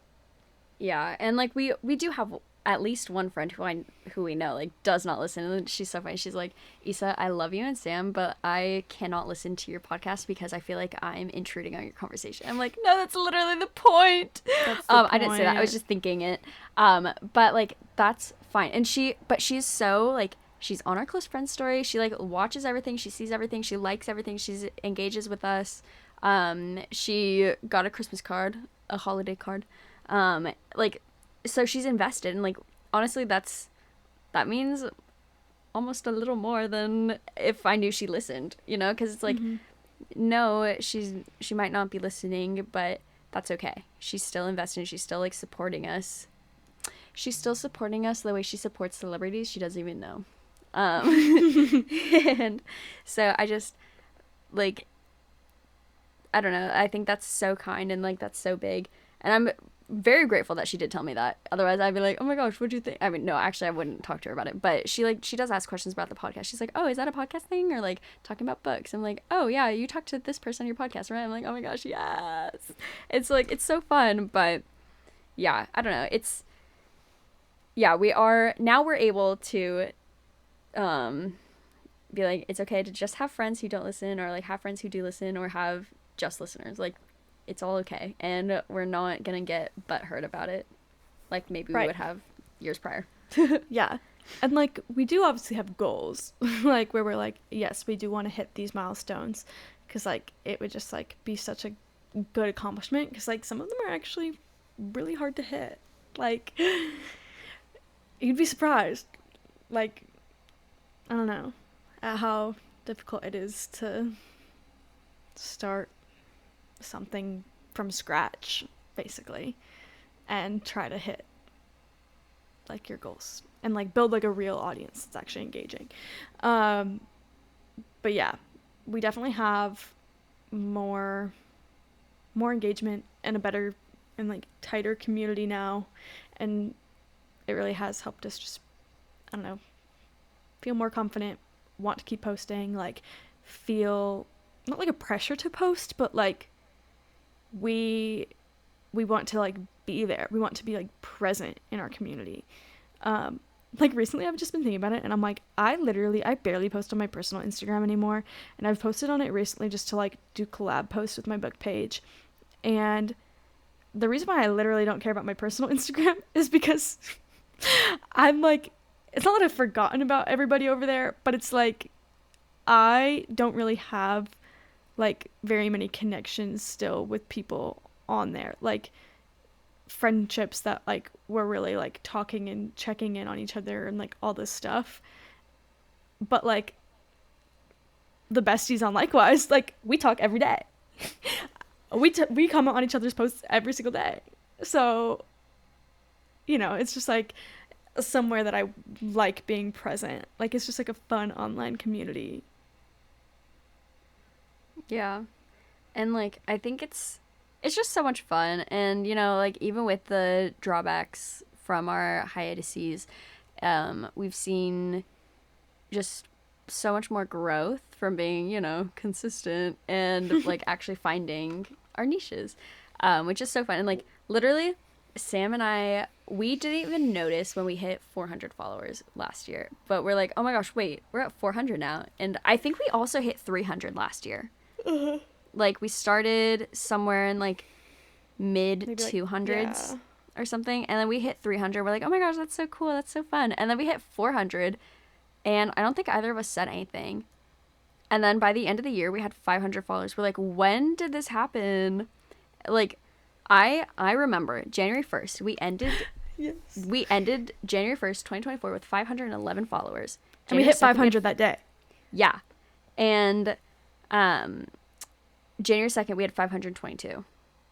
Yeah, and like we do have at least one friend who we know like does not listen, and she's so funny. She's like, Issa, I love you and Sam, but I cannot listen to your podcast because I feel like I'm intruding on your conversation. I'm like, no, that's literally the point. That's the point. I didn't say that. I was just thinking it. But like that's fine. And she's so like, she's on our close friends story. She like watches everything. She sees everything. She likes everything. She engages with us. She got a Christmas card, a holiday card. Like, so she's invested, and like honestly that means almost a little more than if I knew she listened, you know, because it's like, no, she might not be listening, but that's okay. She's still invested. She's still like supporting us. She's still supporting us the way she supports celebrities she doesn't even know. And so I just like, I don't know, I think that's so kind, and like that's so big, and I'm very grateful that she did tell me that. Otherwise I'd be like, oh my gosh, what'd you think? I mean, no, actually I wouldn't talk to her about it, but she does ask questions about the podcast. She's like, oh, is that a podcast thing, or like talking about books? I'm like, oh yeah, you talk to this person on your podcast, right? I'm like, oh my gosh, yes. It's like, it's so fun. But yeah, I don't know, it's, yeah, we're able to be like, it's okay to just have friends who don't listen, or like have friends who do listen, or have just listeners. Like, it's all okay, and we're not gonna get butthurt about it like maybe we would have years prior. Yeah, and like we do obviously have goals, like where we're like, yes, we do want to hit these milestones, because like it would just like be such a good accomplishment, because like some of them are actually really hard to hit. Like, you'd be surprised, like, I don't know, at how difficult it is to start something from scratch, basically, and try to hit like your goals and like build like a real audience that's actually engaging. But yeah, we definitely have more engagement and a better and like tighter community now, and it really has helped us just, I don't know, feel more confident, want to keep posting, like feel not like a pressure to post, but like we want to like be there. We want to be like present in our community. Like recently I've just been thinking about it, and I'm like, I barely post on my personal Instagram anymore, and I've posted on it recently just to like do collab posts with my book page. And the reason why I literally don't care about my personal Instagram is because I'm like, it's not that I've forgotten about everybody over there, but it's like I don't really have like very many connections still with people on there, like friendships that like we're really like talking and checking in on each other and like all this stuff. But like the besties on Likewise, like we talk every day. we comment on each other's posts every single day, so you know, it's just like somewhere that I like being present. Like, it's just like a fun online community. Yeah. And like I think it's just so much fun, and you know, like even with the drawbacks from our hiatuses, we've seen just so much more growth from being, you know, consistent and like actually finding our niches, which is so fun. And like literally Sam and I, we didn't even notice when we hit 400 followers last year, but we're like, oh my gosh, wait, we're at 400 now. And I think we also hit 300 last year. Like we started somewhere in like mid 200s or something, and then we hit 300. We're like, oh my gosh, that's so cool, that's so fun. And then we hit 400, and I don't think either of us said anything. And then by the end of the year we had 500 followers. We're like, when did this happen? Like I remember January 1st we ended January 1st 2024 with 511 followers. And we hit 500 that day. Yeah. And January 2nd, we had 522.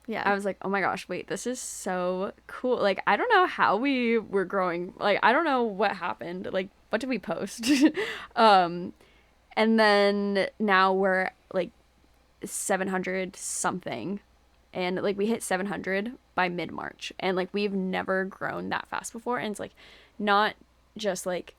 Yeah. I was like, oh my gosh, wait, this is so cool. Like, I don't know how we were growing. Like, I don't know what happened. Like, what did we post? um, and then now we're like 700 something. And like we hit 700 by mid-March. And like we've never grown that fast before. And it's like not just like,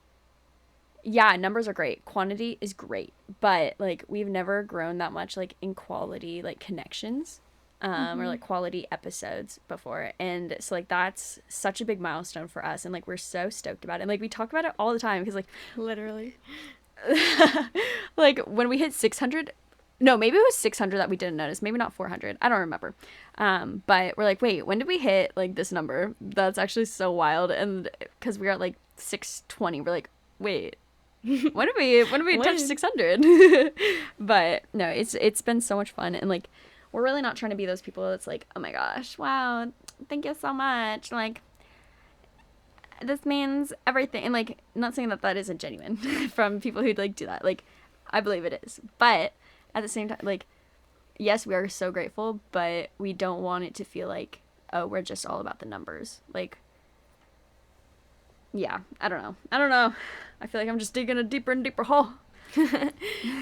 yeah, numbers are great. Quantity is great. But like we've never grown that much like in quality like connections. Or like quality episodes before. And so like that's such a big milestone for us, and like we're so stoked about it. And like we talk about it all the time because like Literally. like when we hit 600, no, maybe it was 600 that we didn't notice, maybe not 400, I don't remember. But we're like, wait, when did we hit like this number? That's actually so wild. And because we were at like 620, we're like, wait, when did we touch 600? But no, it's been so much fun. And like we're really not trying to be those people that's like, oh my gosh, wow, thank you so much, like this means everything. And like not saying that that isn't genuine from people who like do that, like I believe it is, but at the same time, like yes, we are so grateful, but we don't want it to feel like, oh, we're just all about the numbers. Like, yeah, I don't know, I feel like I'm just digging a deeper and deeper hole.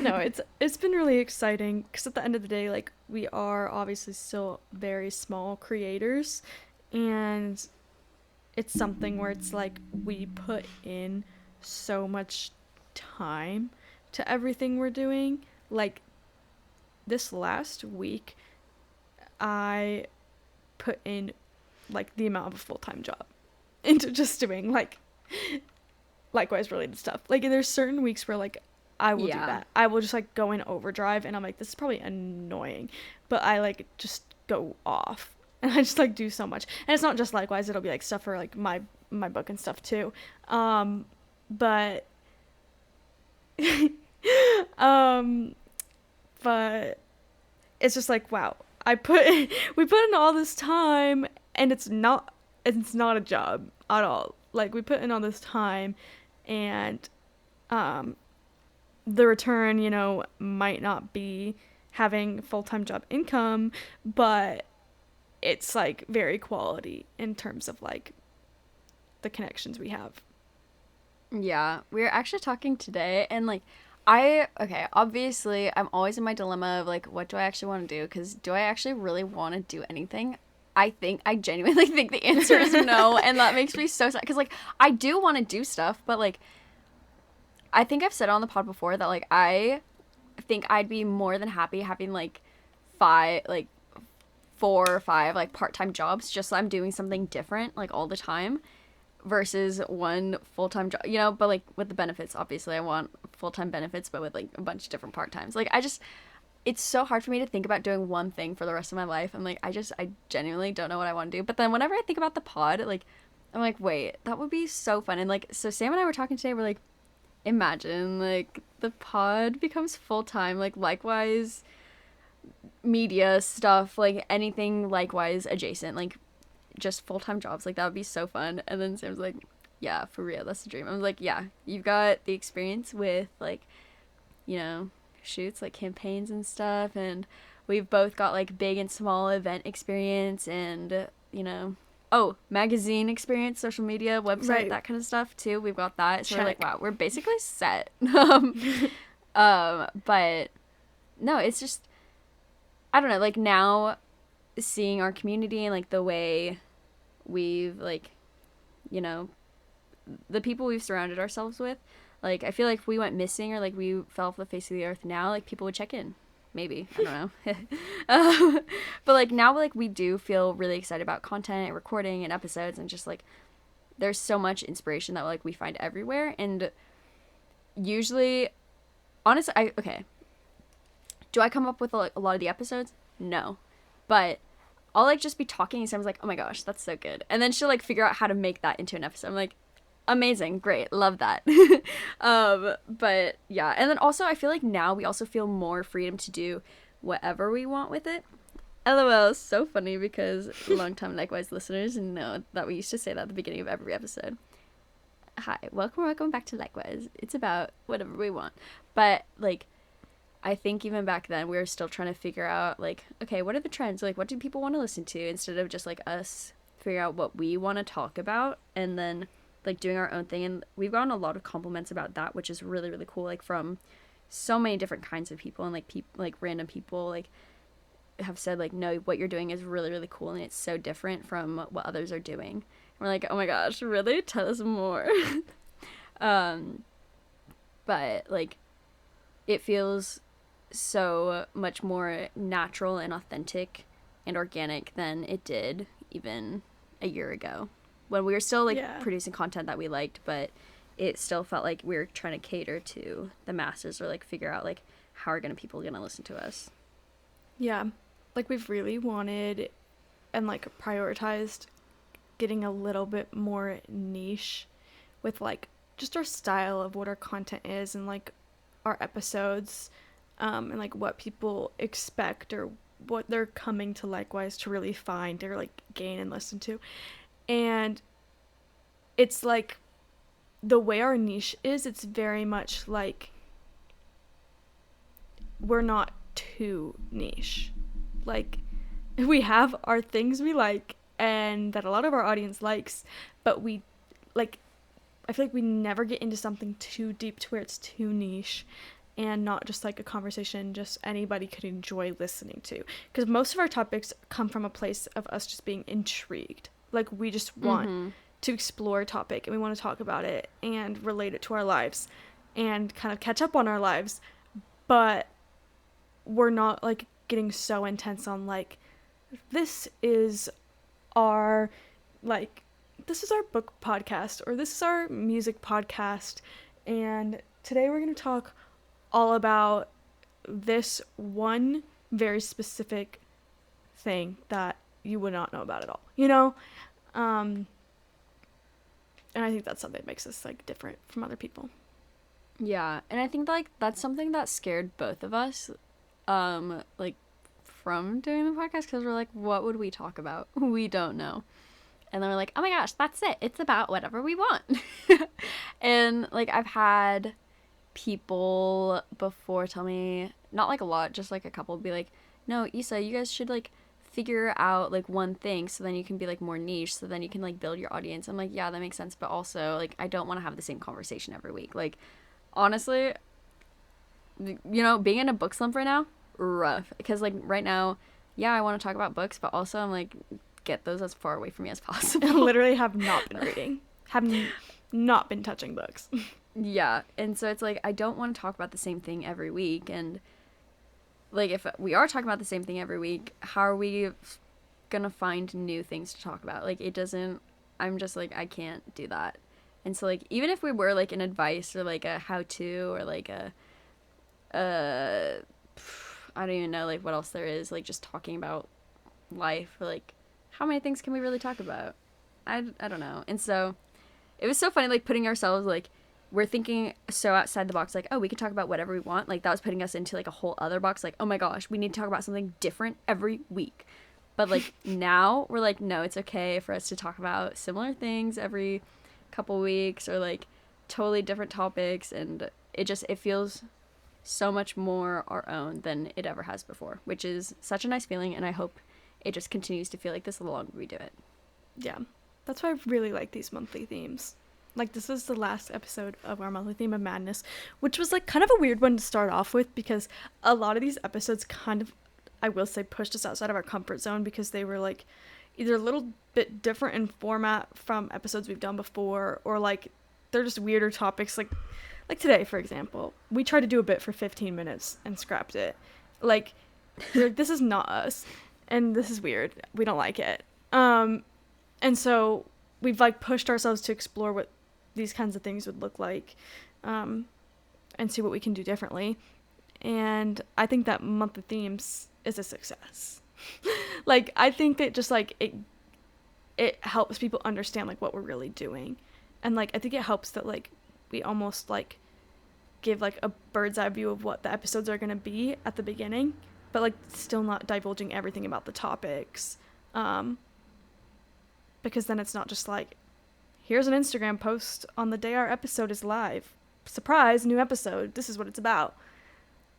No, it's been really exciting because at the end of the day, like we are obviously still very small creators, and it's something where it's like we put in so much time to everything we're doing. Like this last week, I put in like the amount of a full-time job into just doing like likewise related stuff. Like there's certain weeks where like I will do that. I will just like go in overdrive and I'm like, this is probably annoying, but I like just go off and I just like do so much. And it's not just likewise, it'll be like stuff for like my book and stuff too. But but it's just like, wow, we put in all this time and it's not a job at all. Like we put in all this time and the return, you know, might not be having full-time job income, but it's like very quality in terms of like the connections we have. Yeah, we were actually talking today, and like okay, obviously I'm always in my dilemma of like, what do I actually want to do? Because do I actually really want to do anything? I genuinely think the answer is no, and that makes me so sad because like I do want to do stuff, but like I think I've said on the pod before that like I think I'd be more than happy having like 4 or 5 like part-time jobs, just so I'm doing something different like all the time, versus one full-time job, you know. But like with the benefits, obviously I want full-time benefits, but with like a bunch of different part-times. Like it's so hard for me to think about doing one thing for the rest of my life. I'm like, I genuinely don't know what I want to do. But then whenever I think about the pod, like I'm like, wait, that would be so fun. And like, so Sam and I were talking today, we're like, imagine like the pod becomes full-time, like likewise media stuff, like anything likewise adjacent, like just full-time jobs, like that would be so fun. And then Sam's like, yeah, for real, that's the dream. I was like, yeah, you've got the experience with like, you know, shoots, like campaigns and stuff, and we've both got like big and small event experience, and you know, oh, magazine experience, social media, website, right, that kind of stuff too. We've got that. So we're like, wow, we're basically set. But no, it's just, I don't know, like now seeing our community and like the way we've like, you know, the people we've surrounded ourselves with, like I feel like if we went missing or like we fell off the face of the earth now, like people would check in. Maybe, I don't know. But like now, like we do feel really excited about content and recording and episodes, and just like there's so much inspiration that like we find everywhere. And usually, honestly, okay, do I come up with like a lot of the episodes? No, but I'll like just be talking and someone's like, oh my gosh, that's so good, and then she'll like figure out how to make that into an episode. I'm like, amazing, great, love that. But yeah, and then also I feel like now we also feel more freedom to do whatever we want with it. LOL, so funny because longtime likewise listeners know that we used to say that at the beginning of every episode. hi, welcome back to Likewise. It's about whatever we want. But like I think even back then we were still trying to figure out like, okay, what are the trends? Like what do people want to listen to, instead of just like us figure out what we want to talk about and then like doing our own thing. And we've gotten a lot of compliments about that, which is really, really cool, like from so many different kinds of people, and like people, like random people, like have said like, no, what you're doing is really, really cool and it's so different from what others are doing. And we're like, oh my gosh, really, tell us more. um but like it feels so much more natural and authentic and organic than it did even a year ago, when we were still like Yeah. producing content that we liked, but it still felt like we were trying to cater to the masses, or like figure out like how are people gonna listen to us. Yeah. Like we've really wanted and like prioritized getting a little bit more niche with like just our style of what our content is, and like our episodes, and like what people expect or what they're coming to Likewise to really find or like gain and listen to. And it's like the way our niche is, it's very much like we're not too niche. Like we have our things we like and that a lot of our audience likes, but we like, I feel like we never get into something too deep to where it's too niche and not just like a conversation just anybody could enjoy listening to. Because most of our topics come from a place of us just being intrigued. Like we just want to explore a topic and we want to talk about it and relate it to our lives and kind of catch up on our lives. But we're not like getting so intense on like, this is our like, this is our book podcast or this is our music podcast, and today we're going to talk all about this one very specific thing that you would not know about at all, you know? And I think that's something that makes us like different from other people. Yeah, and I think like that's something that scared both of us, like from doing the podcast, because we're like, what would we talk about? We don't know. And then we're like, oh my gosh, that's it. It's about whatever we want. And like I've had people before tell me, not like a lot, just like a couple, be like, no, Issa, you guys should like figure out like one thing so then you can be like more niche, so then you can like build your audience. I'm like, yeah, that makes sense, but also like I don't want to have the same conversation every week. Like honestly, you know, being in a book slump right now, rough, because like right now, yeah, I want to talk about books, but also I'm like, get those as far away from me as possible. I literally have not been reading, have not been touching books. Yeah, and so it's like I don't want to talk about the same thing every week, and like if we are talking about the same thing every week, how are we gonna find new things to talk about? Like it doesn't, I'm just like, I can't do that. And so like even if we were like an advice or like a how to or like a I don't even know like what else there is, like just talking about life, or like how many things can we really talk about? I don't know. And so it was so funny like putting ourselves like, we're thinking so outside the box, like, oh, we could talk about whatever we want. Like that was putting us into like a whole other box, like, oh my gosh, we need to talk about something different every week. But like now we're like, no, it's okay for us to talk about similar things every couple weeks, or like totally different topics, and it feels so much more our own than it ever has before, which is such a nice feeling, and I hope it just continues to feel like this the longer we do it. Yeah, that's why I really like these monthly themes. Like this is the last episode of our monthly theme of madness, which was like kind of a weird one to start off with, because a lot of these episodes kind of, I will say, pushed us outside of our comfort zone, because they were like either a little bit different in format from episodes we've done before, or like they're just weirder topics. Like today, for example, we tried to do a bit for 15 minutes and scrapped it. Like this is not us, and this is weird. We don't like it. And so we've like pushed ourselves to explore what these kinds of things would look like, and see what we can do differently. And I think that monthly themes is a success. Like I think that just like it helps people understand like what we're really doing, and like I think it helps that like we almost like give like a bird's eye view of what the episodes are going to be at the beginning, but like still not divulging everything about the topics, because then it's not just like, here's an Instagram post on the day our episode is live. Surprise, new episode. This is what it's about.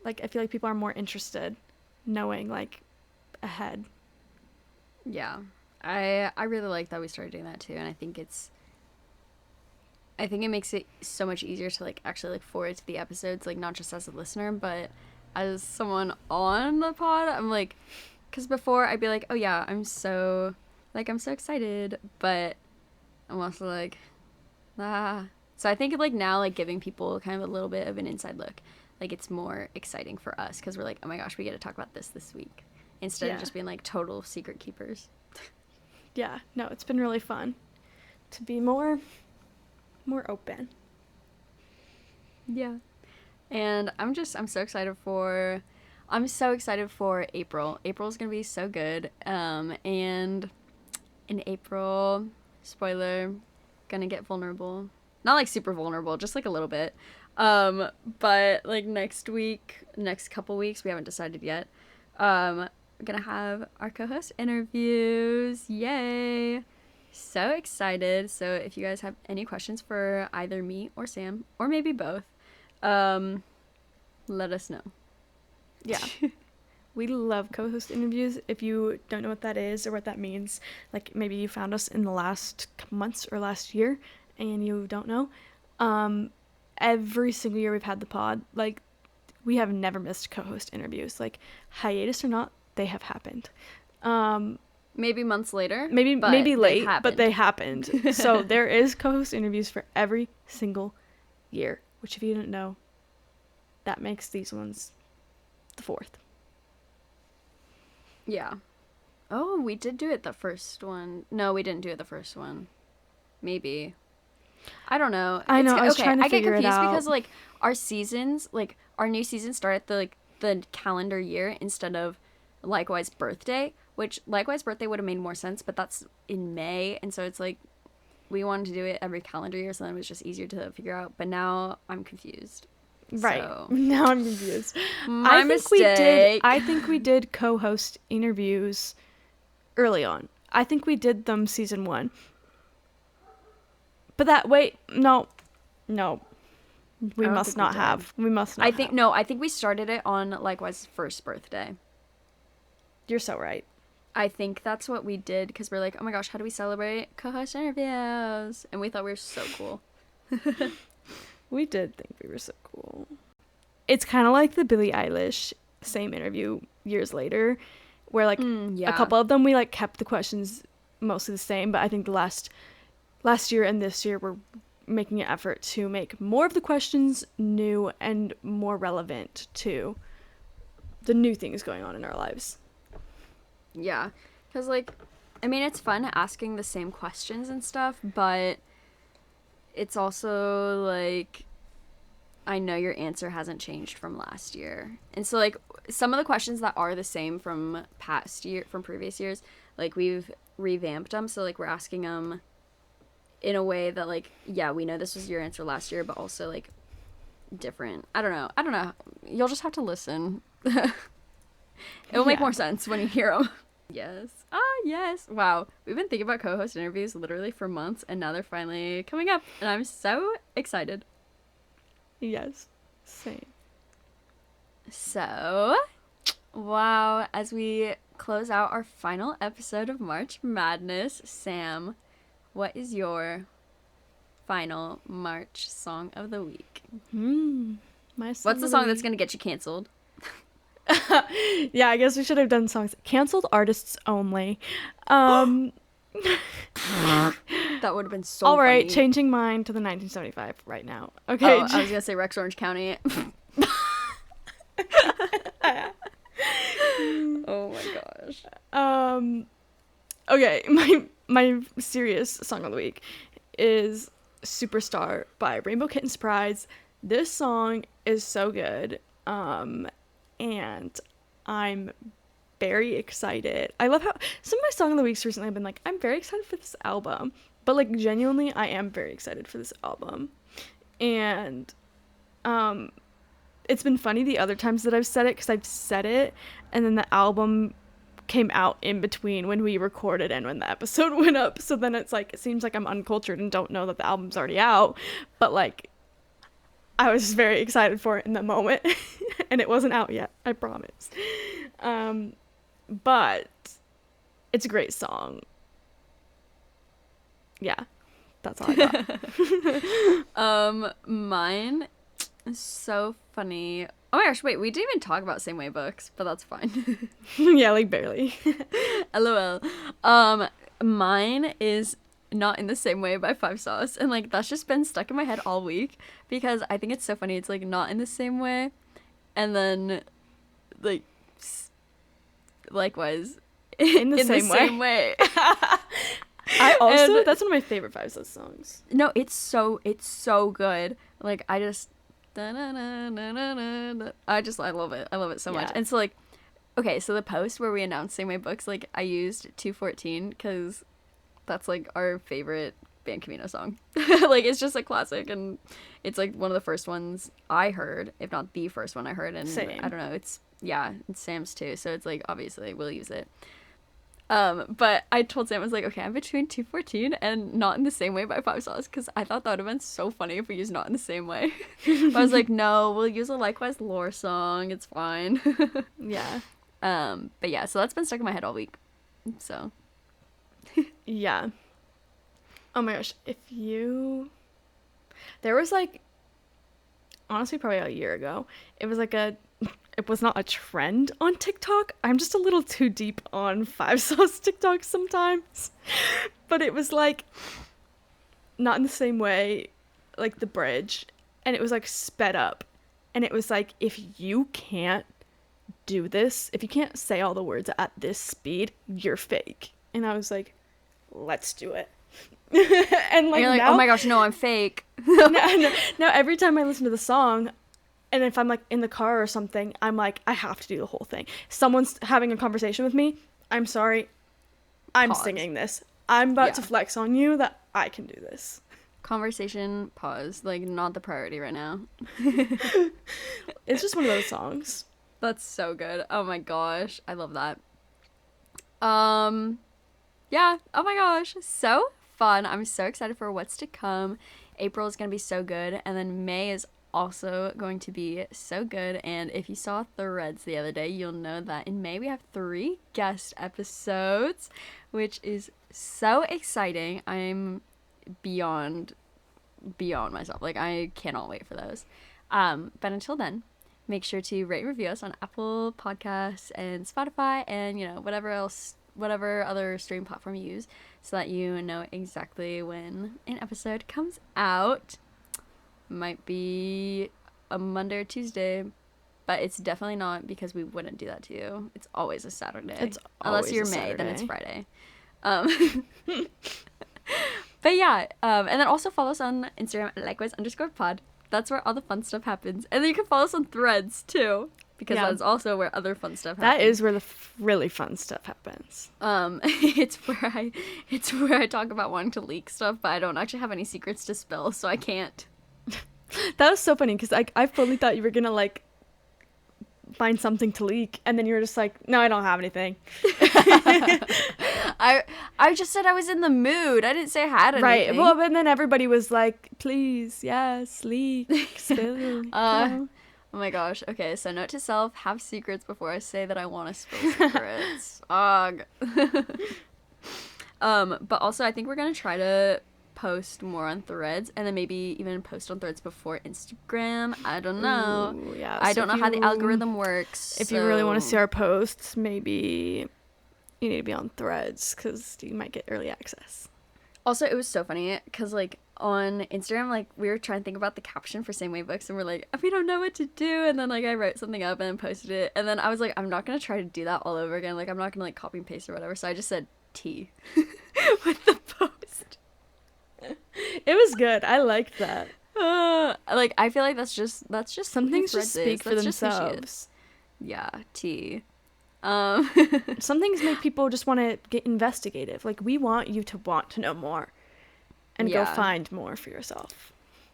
Like, I feel like people are more interested knowing, like, ahead. Yeah. I really like that we started doing that too, and I think it makes it so much easier to like actually look forward to the episodes, like not just as a listener, but as someone on the pod. I'm like, because before I'd be like, oh yeah, I'm so excited, but I'm also like, ah. So I think like now, like giving people kind of a little bit of an inside look, like it's more exciting for us because we're like, oh my gosh, we get to talk about this week instead of just being like total secret keepers. Yeah, no, it's been really fun to be more open. Yeah. And I'm so excited for April. April's gonna be so good. And in April, spoiler, gonna get vulnerable. Not like super vulnerable, just like a little bit. But like next couple weeks, we haven't decided yet. We're gonna have our co-host interviews. Yay! So excited. So if you guys have any questions for either me or Sam, or maybe both, let us know. Yeah. We love co-host interviews. If you don't know what that is or what that means, like maybe you found us in the last couple months or last year and you don't know, every single year we've had the pod, like we have never missed co-host interviews. Like hiatus or not, they have happened. Maybe months later. Maybe late, but they happened. So there is co-host interviews for every single year, which if you didn't know, that makes these ones the fourth. Yeah. Oh, we did do it the first one. No, we didn't do it the first one. Maybe. I don't know. I know. I was trying to figure it out. I get confused because like our seasons, like our new season start at the calendar year instead of Likewise birthday, which Likewise birthday would have made more sense, but that's in May, and so it's like we wanted to do it every calendar year, so then it was just easier to figure out. But now I'm confused. Right. So. Now I'm confused. My mistake. I think we did co-host interviews early on. I think we did them season 1. But no. We must not have. I think we started it on Likewise's first birthday. You're so right. I think that's what we did because we're like, oh my gosh, how do we celebrate co-host interviews? And we thought we were so cool. We did think we were so cool. It's kind of like the Billie Eilish same interview years later, where like a couple of them we like kept the questions mostly the same, but I think the last year and this year we're making an effort to make more of the questions new and more relevant to the new things going on in our lives. Yeah, because like, I mean, it's fun asking the same questions and stuff, but it's also like, I know your answer hasn't changed from last year. And so like some of the questions that are the same from previous years, like we've revamped them. So like we're asking them in a way that like, yeah, we know this was your answer last year, but also like different. I don't know. You'll just have to listen. It'll make more sense when you hear them. Yes. Yes. Wow. We've been thinking about co-host interviews literally for months, and now they're finally coming up, and I'm so excited. Yes. Same. So, wow. As we close out our final episode of March Madness, Sam, what is your final March song of the week? What's the song that's going to get you canceled? Yeah, I guess we should have done songs. Canceled artists only. That would have been so all right, funny. Changing mine to the 1975 right now. Okay. Oh, I was going to say Rex Orange County. Oh my gosh. Okay, my serious song of the week is Superstar by Rainbow Kitten Surprise. This song is so good. And I'm very excited. I love how some of my song of the weeks recently have been like, I'm very excited for this album. But like genuinely, I am very excited for this album. And it's been funny the other times that I've said it, because I've said it and then the album came out in between when we recorded and when the episode went up. So then it's like, it seems like I'm uncultured and don't know that the album's already out. But like, I was just very excited for it in the moment. And it wasn't out yet, I promise. But it's a great song. Yeah, that's all I got. Mine is so funny. Oh my gosh, wait, we didn't even talk about Same Way books, but that's fine. Yeah, like barely. LOL. Mine is Not in the Same Way by Five Sauce, and like that's just been stuck in my head all week because I think it's so funny. It's like not in the same way, and then like likewise in the same way. I also that's one of my favorite Five Sauce songs. No, it's so good. Like I love it. I love it so much. And so like, okay, so the post where we announced Same Way books, like I used 214 because that's like our favorite Band Camino song. Like it's just a classic, and it's like one of the first ones I heard, if not the first one I heard. And same. I don't know, it's Sam's too, so it's like obviously we'll use it. But I told Sam, I was like, okay, I'm between 214 and Not in the Same Way by Five Sauce, because I thought that would have been so funny if we used Not in the Same Way. But I was like, no, we'll use a Likewise Lore song, it's fine. Yeah. But yeah, so that's been stuck in my head all week, so. Yeah. Oh my gosh, there was like, honestly probably a year ago, it was not a trend on TikTok. I'm just a little too deep on Five Sauce TikTok sometimes. But it was like Not in the Same Way, like the bridge, and it was like sped up. And it was like, if you can't do this, if you can't say all the words at this speed, you're fake. And I was like, let's do it. And like, you're like, now, oh my gosh, no, I'm fake. now every time I listen to the song, and if I'm like in the car or something, I'm like, I have to do the whole thing. Someone's having a conversation with me. I'm sorry. I'm singing this. I'm about to flex on you that I can do this. Conversation, pause. Like, not the priority right now. It's just one of those songs. That's so good. Oh my gosh. I love that. Yeah. Oh my gosh. So fun. I'm so excited for what's to come. April is going to be so good. And then May is also going to be so good. And if you saw Threads the other day, you'll know that in May we have 3 guest episodes, which is so exciting. I'm beyond myself. Like, I cannot wait for those. But until then, make sure to rate and review us on Apple Podcasts and Spotify and, you know, whatever other stream platform you use, so that you know exactly when an episode comes out. Might be a Monday or Tuesday, but it's definitely not, because we wouldn't do that to you. It's always a Saturday. Unless you're May, then it's Friday. But yeah, and then also follow us on Instagram at likewise_pod. That's where all the fun stuff happens. And then you can follow us on Threads too, because that's also where other fun stuff happens. That is where the really fun stuff happens. It's where I talk about wanting to leak stuff, but I don't actually have any secrets to spill, so I can't. That was so funny, because I fully thought you were gonna like find something to leak, and then you were just like, no, I don't have anything. I just said I was in the mood. I didn't say I had anything. Right. Well, and then everybody was like, please, yes, leak, spill. Oh my gosh. Okay, so note to self, have secrets before I say that I want to spill secrets. Ugh. But also I think we're gonna try to post more on Threads, and then maybe even post on Threads before Instagram. I don't know. Ooh, yeah. I don't know how the algorithm works. If you really want to see our posts, maybe you need to be on Threads, because you might get early access. Also, it was so funny because, like, on Instagram, like, we were trying to think about the caption for Same Way Books, and we're like, we don't know what to do. And then, like, I wrote something up and then posted it. And then I was like, I'm not going to try to do that all over again. Like, I'm not going to, like, copy and paste or whatever. So I just said T with the post. It was good. I liked that. Like, I feel like that's just some things just speak for themselves. Yeah, T. Some things make people just want to get investigative. Like, we want you to want to know more and go find more for yourself.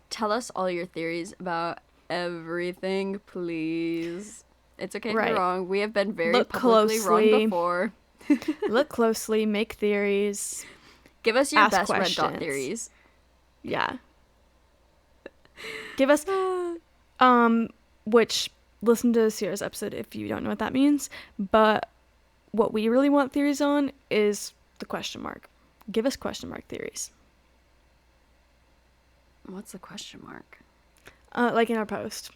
Tell us all your theories about everything, please. It's okay if you're wrong. We have been very publicly wrong before. Look closely, make theories, Give us your ask best red questions. dot theories. Yeah. Give us which listen to Sierra's episode if you don't know what that means, but what we really want theories on is the question mark. Give us question mark theories. What's the question mark? Like in our post.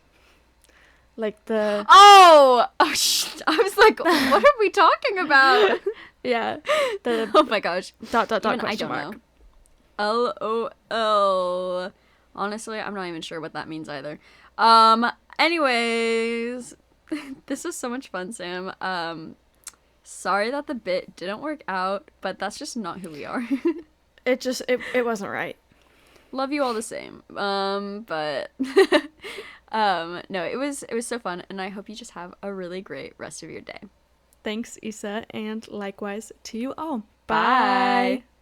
Like the Oh, I was like, what are we talking about? yeah, the Oh my gosh. dot Even question I don't mark. know. LOL. Honestly, I'm not even sure what that means either. Anyways, this was so much fun, Sam. Sorry that the bit didn't work out, but that's just not who we are. It wasn't right. Love you all the same. But no, it was so fun, and I hope you just have a really great rest of your day. Thanks, Issa, and likewise to you all. Bye. Bye.